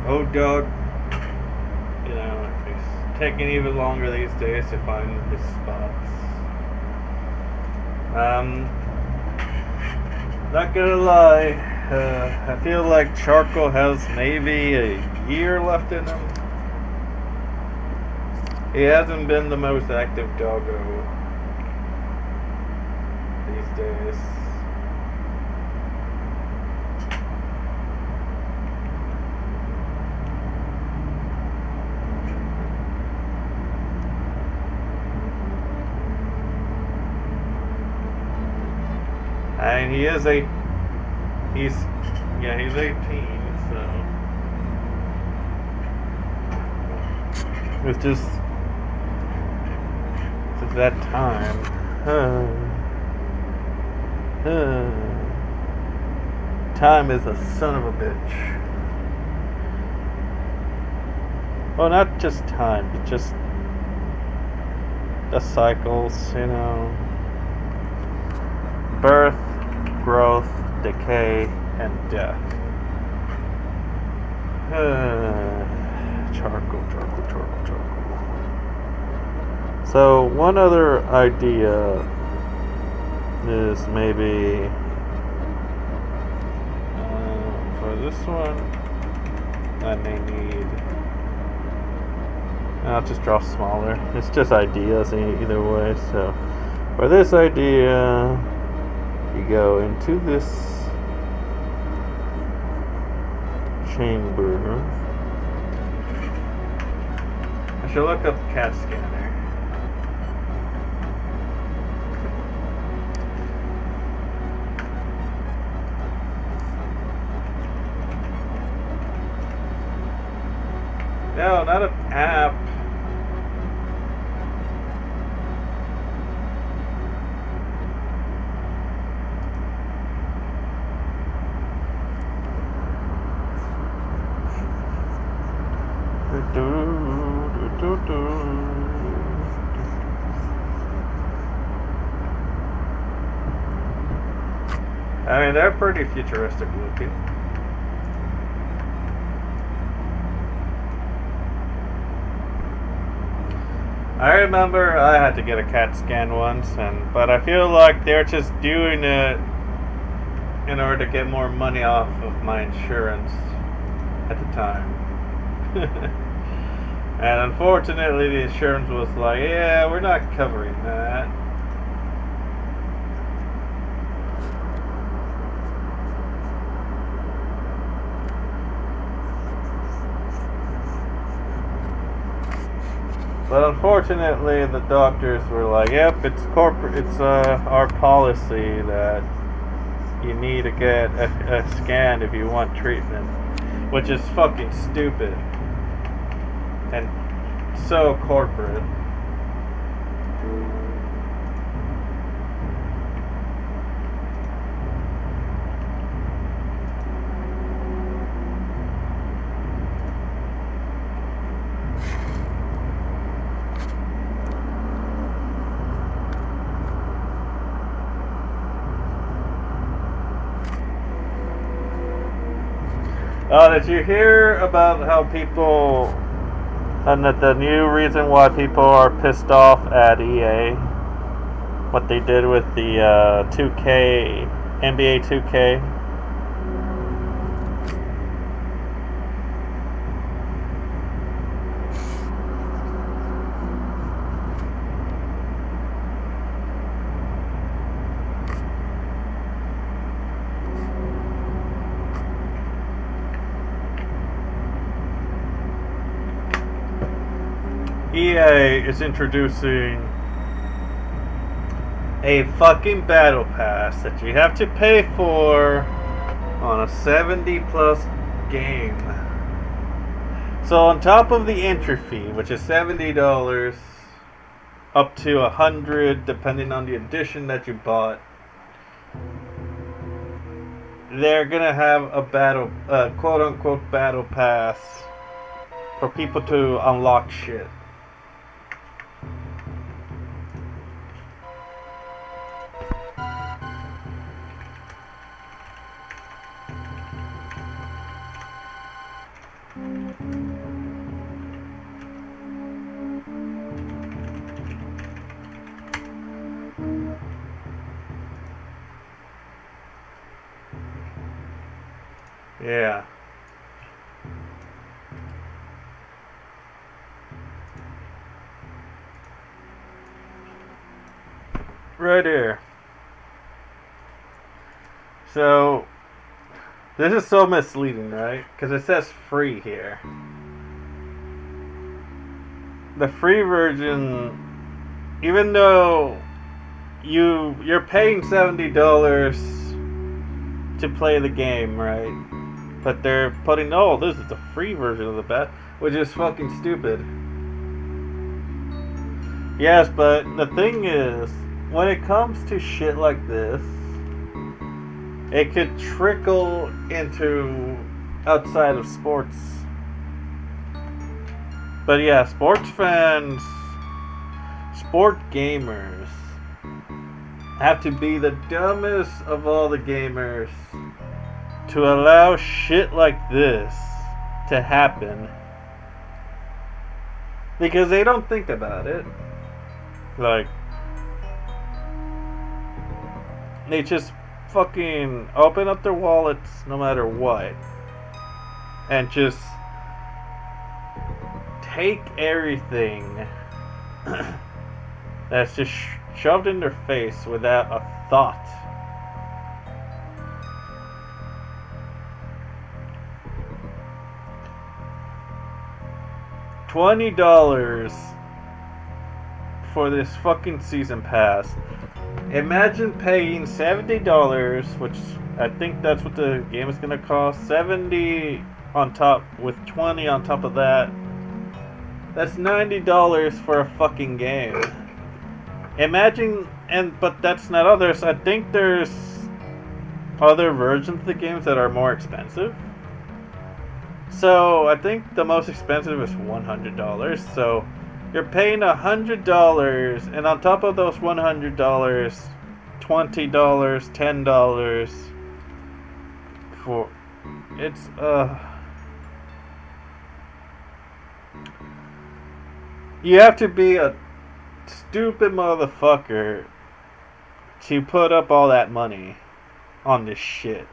oh dog, you know, it's taking even longer these days to find his spots. Not gonna lie, I feel like Charcoal has maybe a year left in him. He hasn't been the most active doggo these days. And he is he's 18, so it's just that time. Time is a son of a bitch. Well, not just time, but just the cycles, you know. Birth, growth, decay, and death. Charcoal. So one other idea is maybe for this one I may need, I'll just draw smaller. It's just ideas either way. So for this idea, you go into this chamber. I should look up CAT scanner. No, not an app. I mean, they're pretty futuristic looking. I remember I had to get a CAT scan once, but I feel like they're just doing it in order to get more money off of my insurance at the time. And unfortunately, the insurance was like, yeah, we're not covering that. But unfortunately, the doctors were like, "Yep, it's our policy that you need to get a scan if you want treatment," which is fucking stupid and so corporate. Oh, did you hear about how people, and that the new reason why people are pissed off at EA? What they did with the 2K, NBA 2K? EA is introducing a fucking battle pass that you have to pay for on a 70+ game. So on top of the entry fee, which is $70, up to $100 depending on the edition that you bought, they're gonna have a quote-unquote battle pass for people to unlock shit. Yeah. Right here. So, this is so misleading, right? Because it says free here. The free version, even though you're paying $70 to play the game, right? But they're putting, oh, this is the free version of the bet, which is fucking stupid. Yes, but the thing is, when it comes to shit like this, it could trickle into outside of sports. But yeah, sports fans, sport gamers, have to be the dumbest of all the gamers to allow shit like this to happen. Because they don't think about it. Like, they just fucking open up their wallets no matter what. And just take everything that's just shoved in their face without a thought. $20 for this fucking season pass. Imagine paying $70, which I think that's what the game is gonna cost. $70 on top with $20 on top of that. That's $90 for a fucking game. Imagine, but that's not others. I think there's other versions of the games that are more expensive. So I think the most expensive is $100. So you're paying $100, and on top of those $100, $20, $10 for it's you have to be a stupid motherfucker to put up all that money on this shit.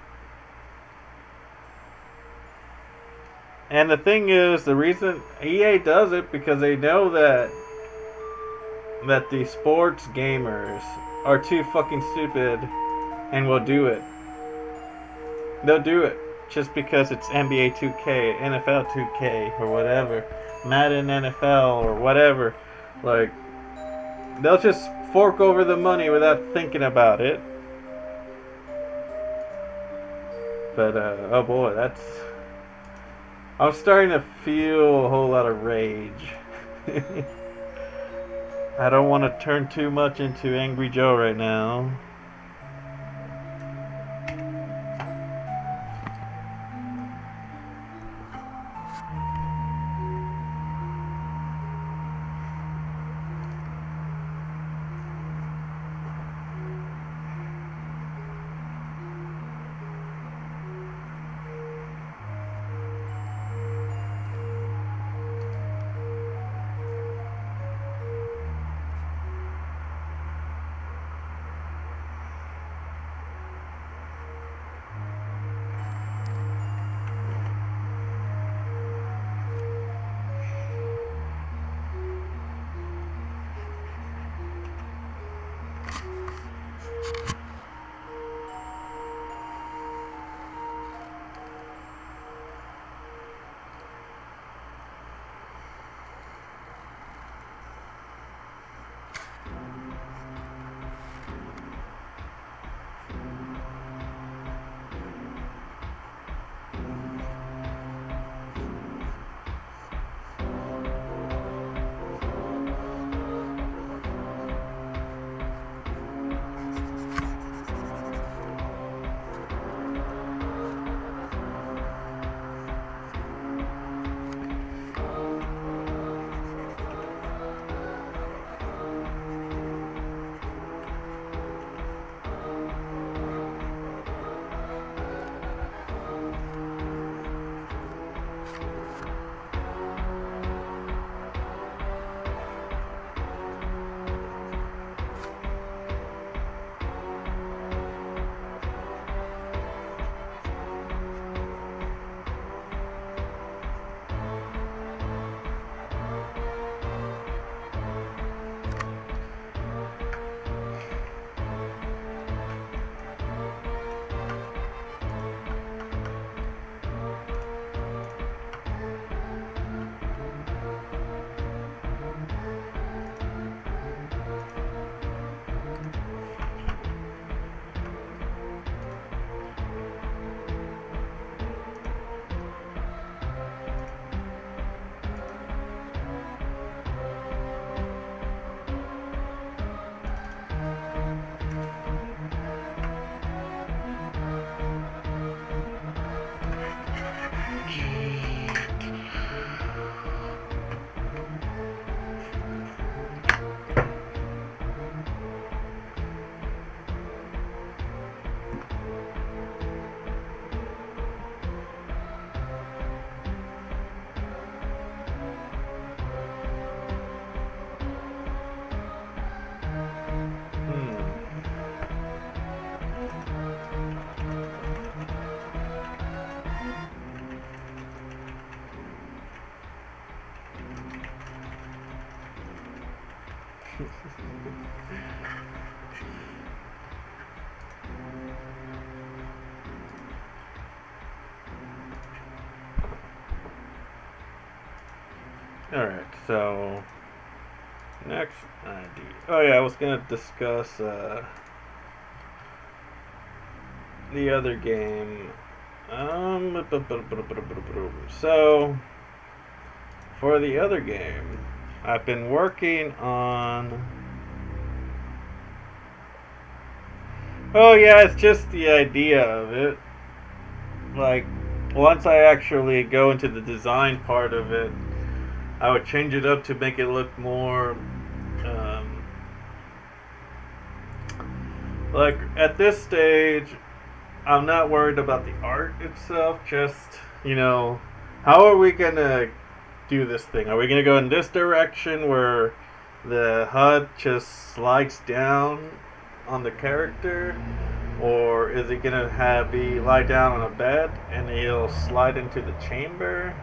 And the thing is, the reason EA does it because they know that the sports gamers are too fucking stupid and will do it. They'll do it just because it's NBA 2K, NFL 2K, or whatever, Madden NFL or whatever. Like, they'll just fork over the money without thinking about it. But oh boy, I'm starting to feel a whole lot of rage. I don't want to turn too much into Angry Joe right now. Alright, so next idea. Oh yeah, I was gonna discuss the other game. So for the other game, I've been working on. Oh yeah, it's just the idea of it. Like once I actually go into the design part of it, I would change it up to make it look more like at this stage I'm not worried about the art itself, just how are we gonna do this thing? Are we gonna go in this direction where the HUD just slides down on the character, or is it gonna be lie down on a bed and he'll slide into the chamber?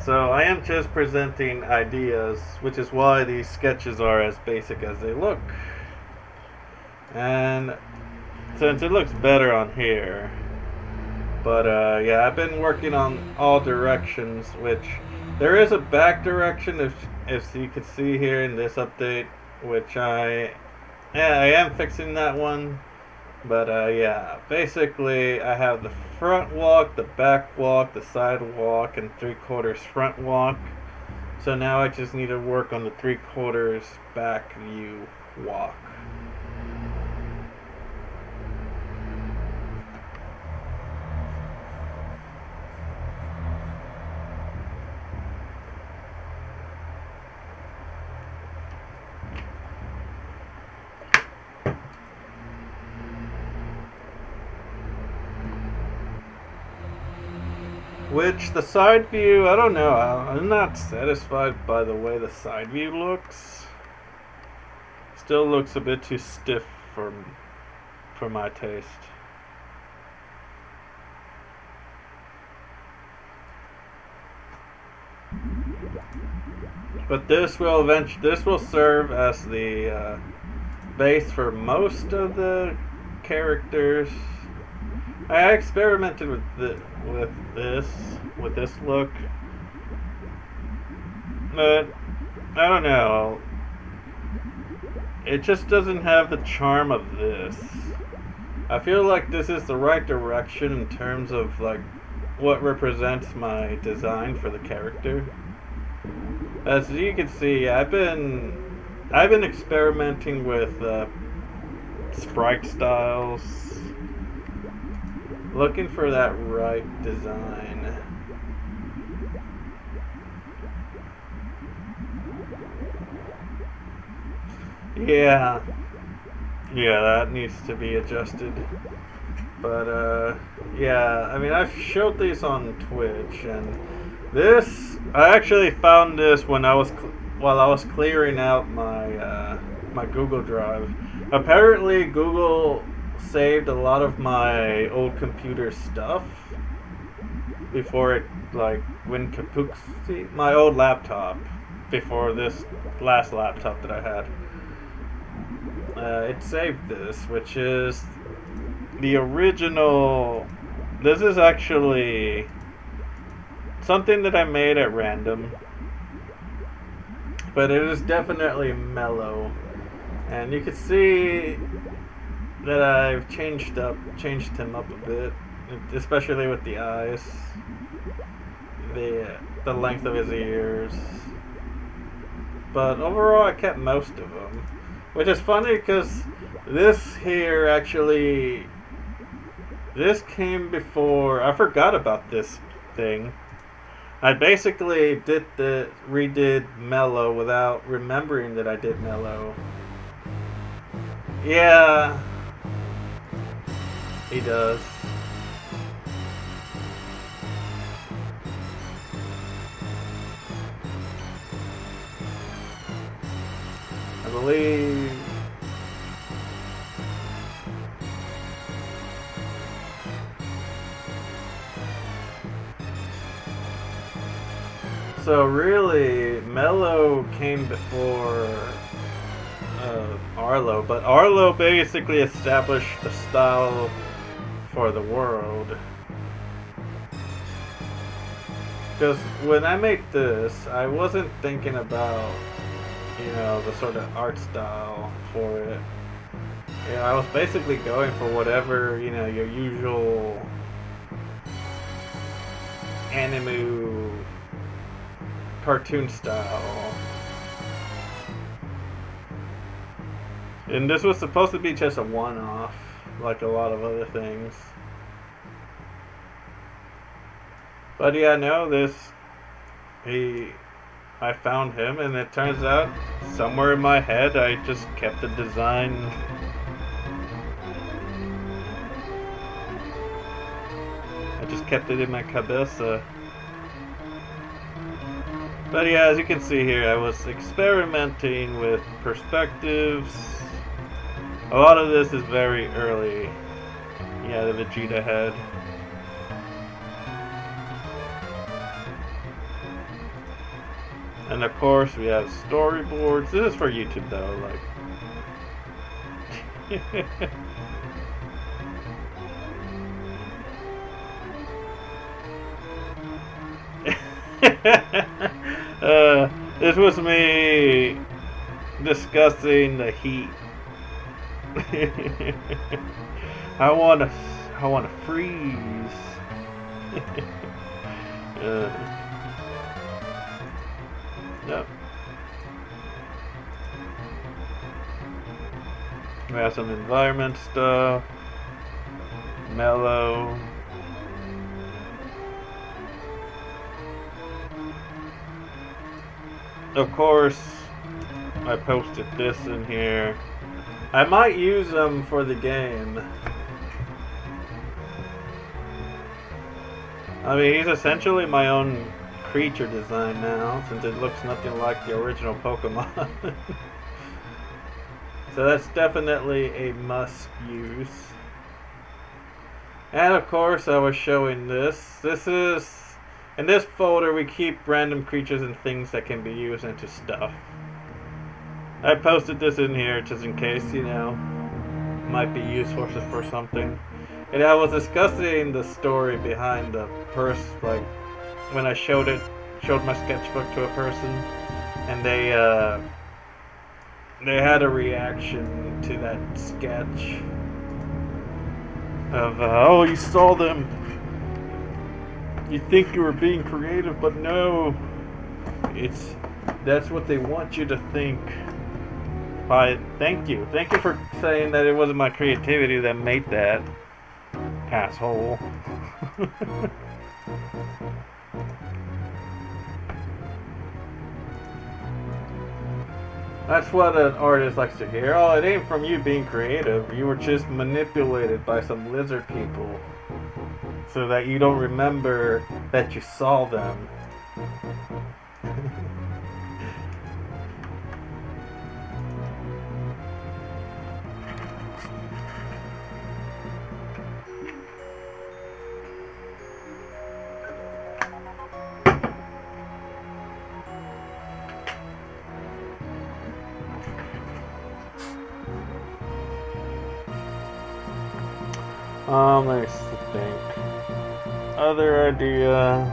So I am just presenting ideas, which is why these sketches are as basic as they look. And since it looks better on here, but yeah, I've been working on all directions, which there is a back direction, if you could see here in this update, which I am fixing that one. But yeah, basically I have the front walk, the back walk, the side walk, and 3/4 front walk. So now I just need to work on the 3/4 back view walk. Which the side view, I don't know. I'm not satisfied by the way the side view looks. Still looks a bit too stiff for my taste. But this will serve as the base for most of the characters. I experimented with this look, but I don't know. It just doesn't have the charm of this. I feel like this is the right direction in terms of like what represents my design for the character. As you can see, I've been experimenting with sprite styles, looking for that right design. Yeah, that needs to be adjusted. But yeah, I mean, I've showed these on Twitch, and this I actually found this when while I was clearing out my my Google Drive. Apparently, Google saved a lot of my old computer stuff before it went kapooksy. My old laptop before this last laptop that I had. It saved this, which is the original. This is actually something that I made at random, but it is definitely mellow, and you can see that I've changed him up a bit, especially with the eyes, the length of his ears. But overall, I kept most of them, which is funny because this came before. I forgot about this thing. I basically redid Mellow without remembering that I did Mellow. Yeah, he does. I believe. So really, Mellow came before Arlo, but Arlo basically established the style for the world. Because when I made this, I wasn't thinking about, you know, the sort of art style for it. You know, I was basically going for whatever, you know, your usual anime cartoon style. And this was supposed to be just a one-off, like a lot of other things. But yeah, no, I found him, and it turns out somewhere in my head I just kept the design. I just kept it in my cabeza. But yeah, as you can see here, I was experimenting with perspectives. A lot of this is very early. Yeah, the Vegeta head. And of course, we have storyboards. This is for YouTube, though. Like, this was me discussing the heat. I wanna freeze. Yep. We have some environment stuff. Mellow. Of course, I posted this in here. I might use them for the game. I mean, he's essentially my own creature design now, since it looks nothing like the original Pokemon. So that's definitely a must use. And of course, I was showing this. This is, in this folder we keep random creatures and things that can be used into stuff. I posted this in here just in case, you know, might be useful for something. And I was discussing the story behind the purse, like when I showed my sketchbook to a person, and they had a reaction to that sketch of oh, you saw them, you think you were being creative, but no, that's what they want you to think. Thank you for saying that it wasn't my creativity that made that, asshole. That's what an artist likes to hear. Oh, it ain't from you being creative. You were just manipulated by some lizard people so that you don't remember that you saw them. Let me think. Other idea.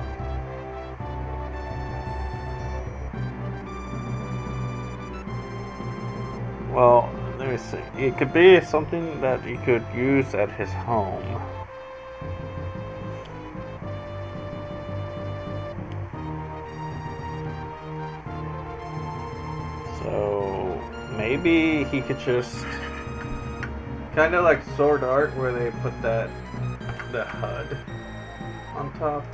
Well, let me see. It could be something that you could use at his home. So maybe he could just kind of like Sword Art, where they put the HUD on top.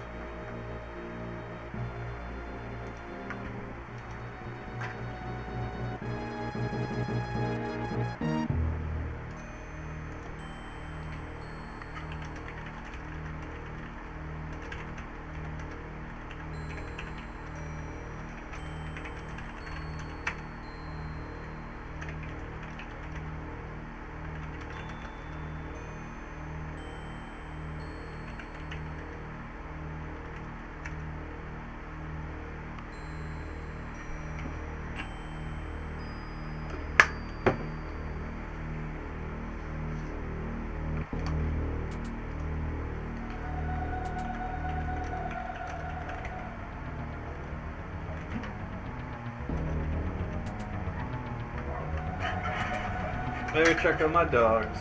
Maybe check on my dogs.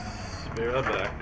Be right back.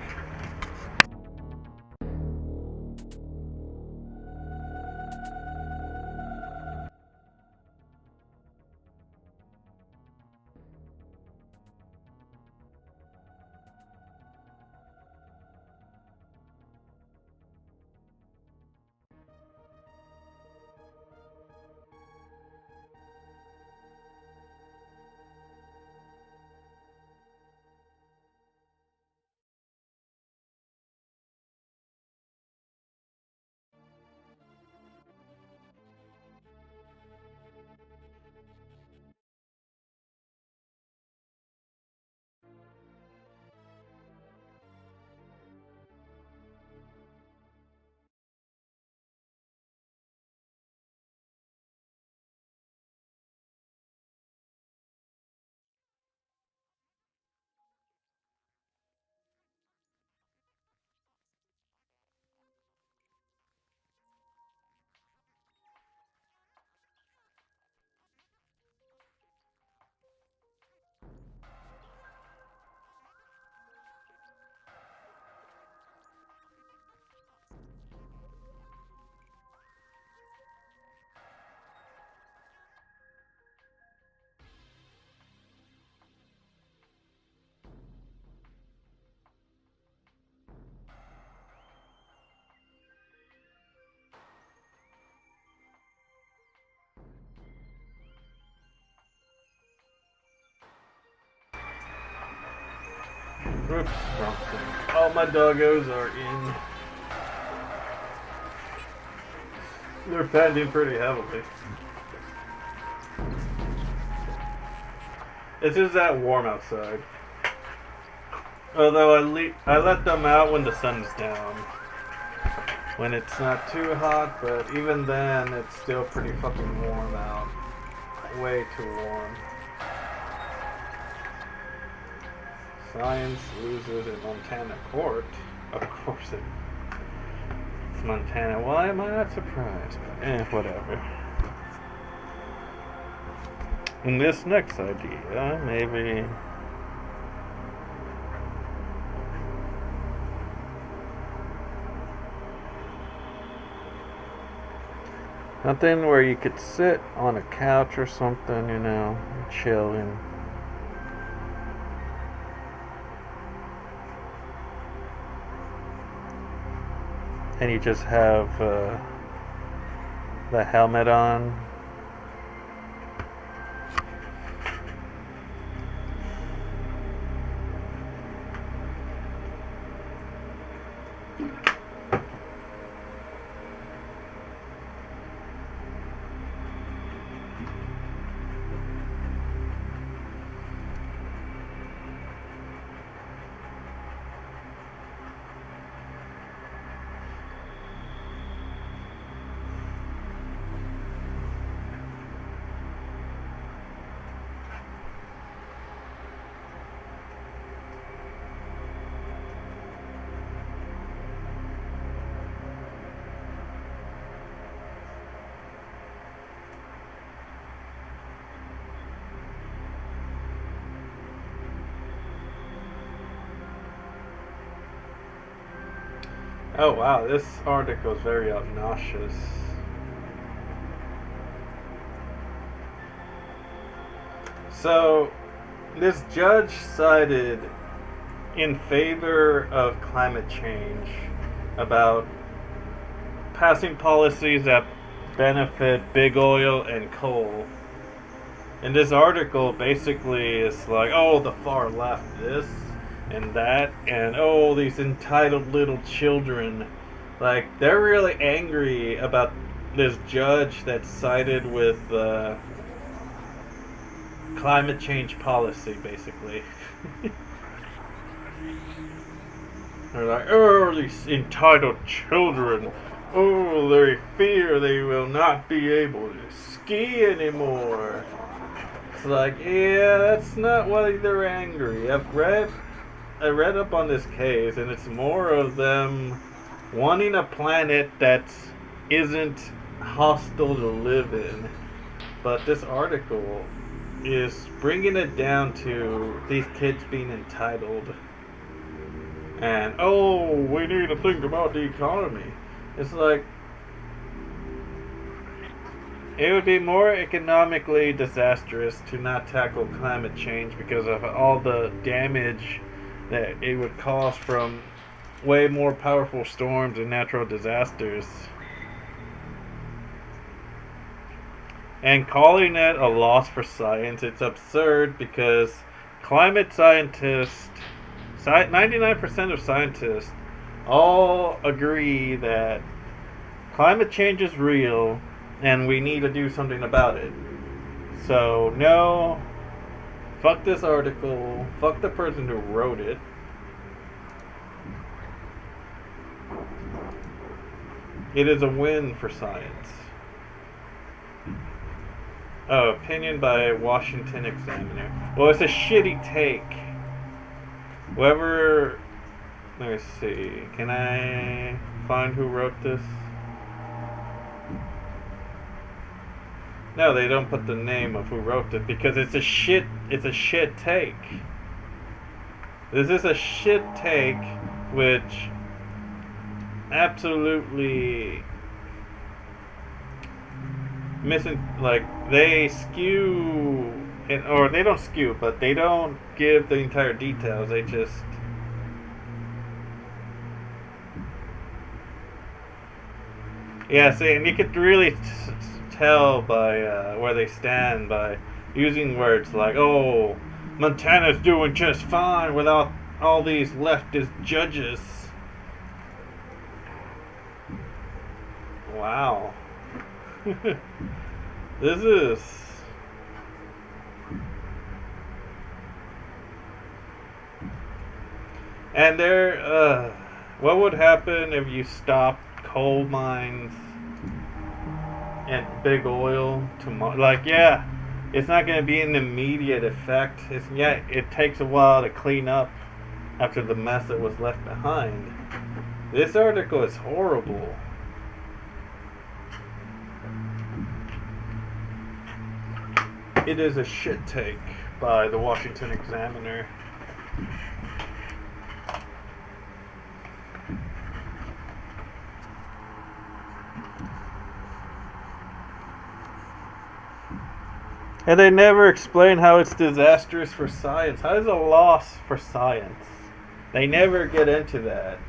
Oops, wrong thing. All my doggos are in. They're panting pretty heavily. It's just that warm outside. Although I let them out when the sun's down. When it's not too hot, but even then it's still pretty fucking warm out. Way too warm. Science loses in Montana court. Of course it's Montana. Why am I not surprised? But whatever. And this next idea, maybe... something where you could sit on a couch or something, you know, chilling. And you just have the helmet on. Oh wow, this article is very obnoxious. So, this judge sided in favor of climate change about passing policies that benefit big oil and coal. And this article basically is like, oh, the far left this and that, and oh, these entitled little children. Like, they're really angry about this judge that sided with climate change policy, basically. They're like, oh, these entitled children. Oh, they fear they will not be able to ski anymore. It's like, yeah, that's not why they're angry. I read up on this case, and it's more of them wanting a planet that isn't hostile to live in. But this article is bringing it down to these kids being entitled. And, oh, we need to think about the economy. It's like, it would be more economically disastrous to not tackle climate change because of all the damage that it would cause from way more powerful storms and natural disasters. And calling it a loss for science, it's absurd because climate scientists, 99% of scientists, all agree that climate change is real and we need to do something about it. So, no, fuck this article, fuck the person who wrote it. It is a win for science. Oh, opinion by Washington Examiner. Well, it's a shitty take. Whoever... Let me see. Can I find who wrote this? No, they don't put the name of who wrote it because it's a shit take. This is a shit take which absolutely missing, like, they skew, or they don't skew, but they don't give the entire details. They just see, and you could really tell by where they stand by using words like, "Oh, Montana's doing just fine without all these leftist judges." Wow. This is... And what would happen if you stopped coal mines and big oil tomorrow? Like, yeah, it's not going to be an immediate effect. It takes a while to clean up after the mess that was left behind. This article is horrible. It is a shit take by the Washington Examiner. And they never explain how it's disastrous for science. How is it a loss for science? They never get into that.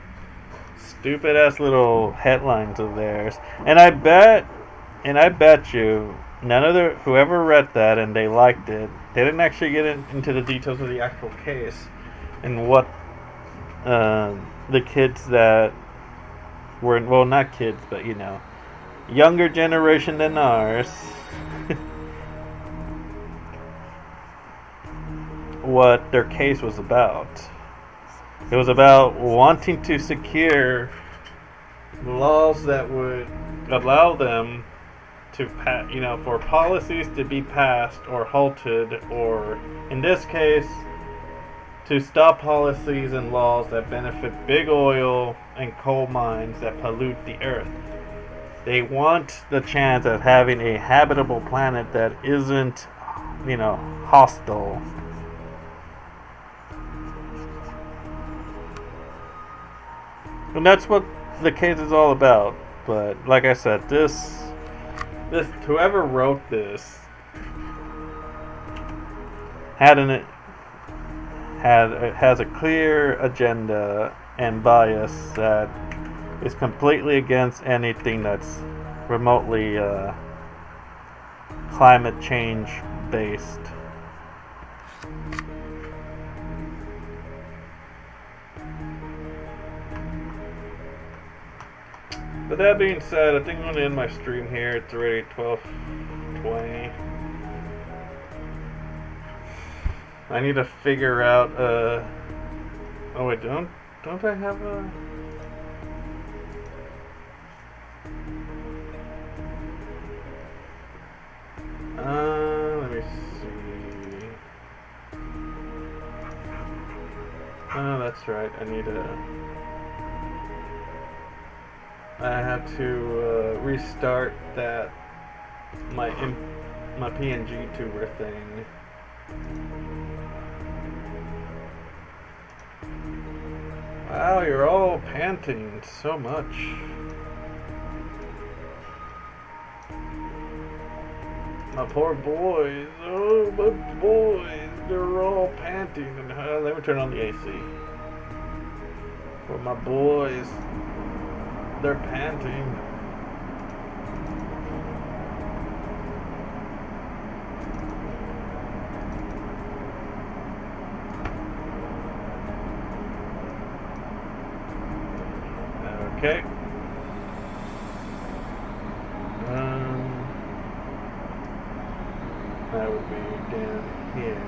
Stupid ass little headlines of theirs. And I bet you none of whoever read that and they liked it, they didn't actually get into the details of the actual case and what the kids that were, well, not kids, but younger generation than ours, what their case was about. It was about wanting to secure laws that would allow them to for policies to be passed or halted, or in this case, to stop policies and laws that benefit big oil and coal mines that pollute the earth. They want the chance of having a habitable planet that isn't, hostile. And that's what the case is all about. But like I said, this whoever wrote this has a clear agenda and bias that is completely against anything that's remotely climate change based. But that being said, I think I'm going to end my stream here. It's already 12:20. I need to figure out, oh wait, don't I have a... Let me see. Oh, that's right, I have to restart my PNG tuber thing. Wow, you're all panting so much. My poor boys. Oh, my boys. They're all panting. And let me turn on the AC. For my boys. They're panting. Okay. That would be down here.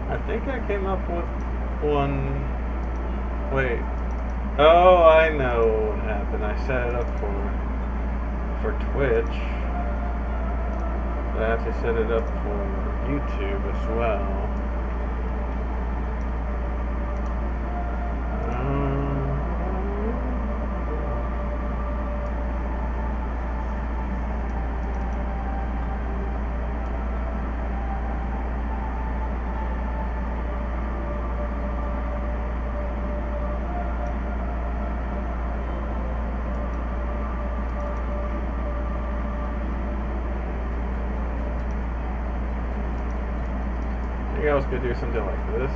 I think I came up with one. Wait. Oh, I know what happened. I set it up for Twitch. But I have to set it up for YouTube as well. I was going to do something like this.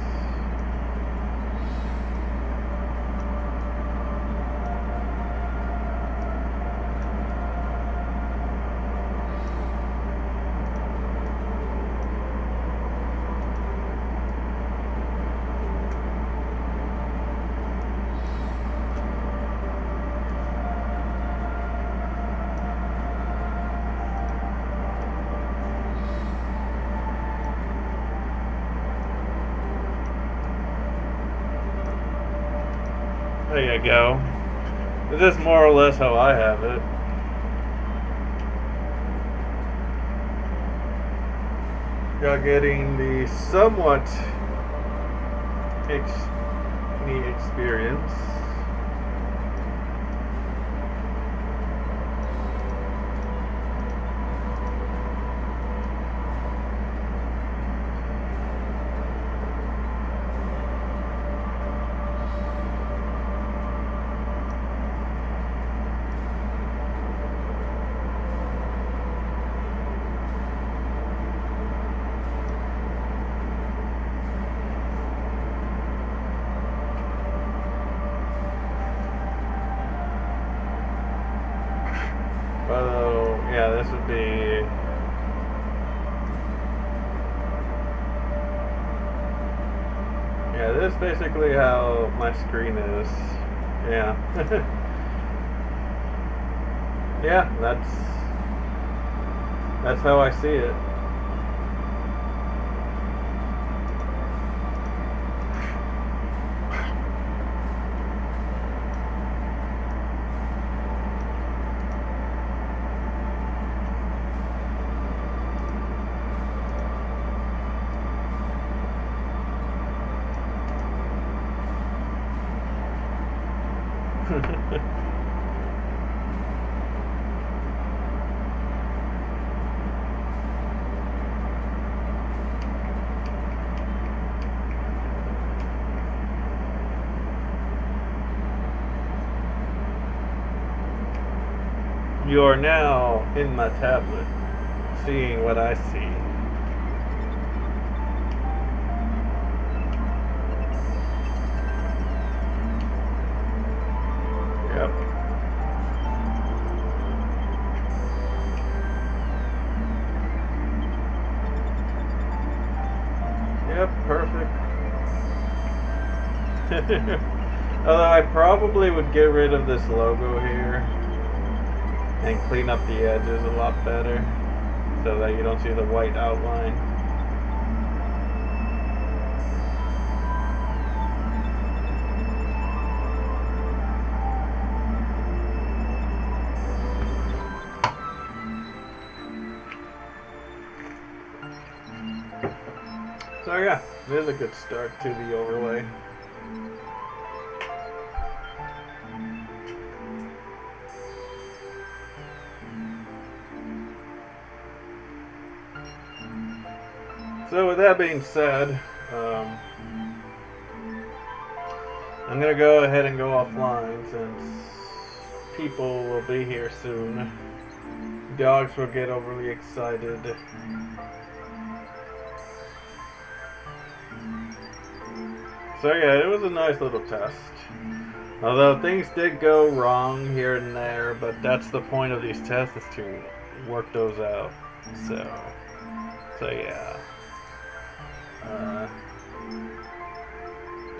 There you go. This is more or less how I have it. You're getting the somewhat neat experience. Yeah, this would be... Yeah, this is basically how my screen is. Yeah. Yeah, that's how I see it. You are now in my tablet, seeing what I see. Yep. Yep, perfect. Although I probably would get rid of this logo here and clean up the edges a lot better so that you don't see the white outline. So yeah, it is a good start to the overlay. So with that being said, I'm gonna go ahead and go offline since people will be here soon. Dogs will get overly excited. So yeah, it was a nice little test. Although things did go wrong here and there, but that's the point of these tests, is to work those out. So yeah.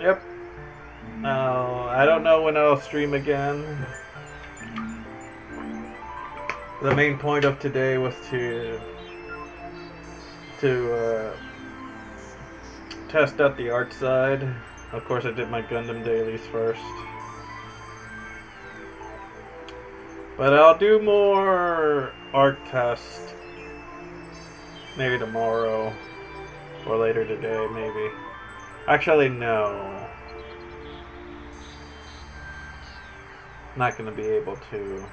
Yep. I don't know when I'll stream again. The main point of today was to test out the art side. Of course, I did my Gundam dailies first. But I'll do more art tests maybe tomorrow or later today, maybe. Actually, no. Not gonna be able to.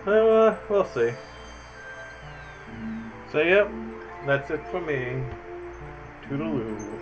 We'll see. So, yep, that's it for me. Toodaloo.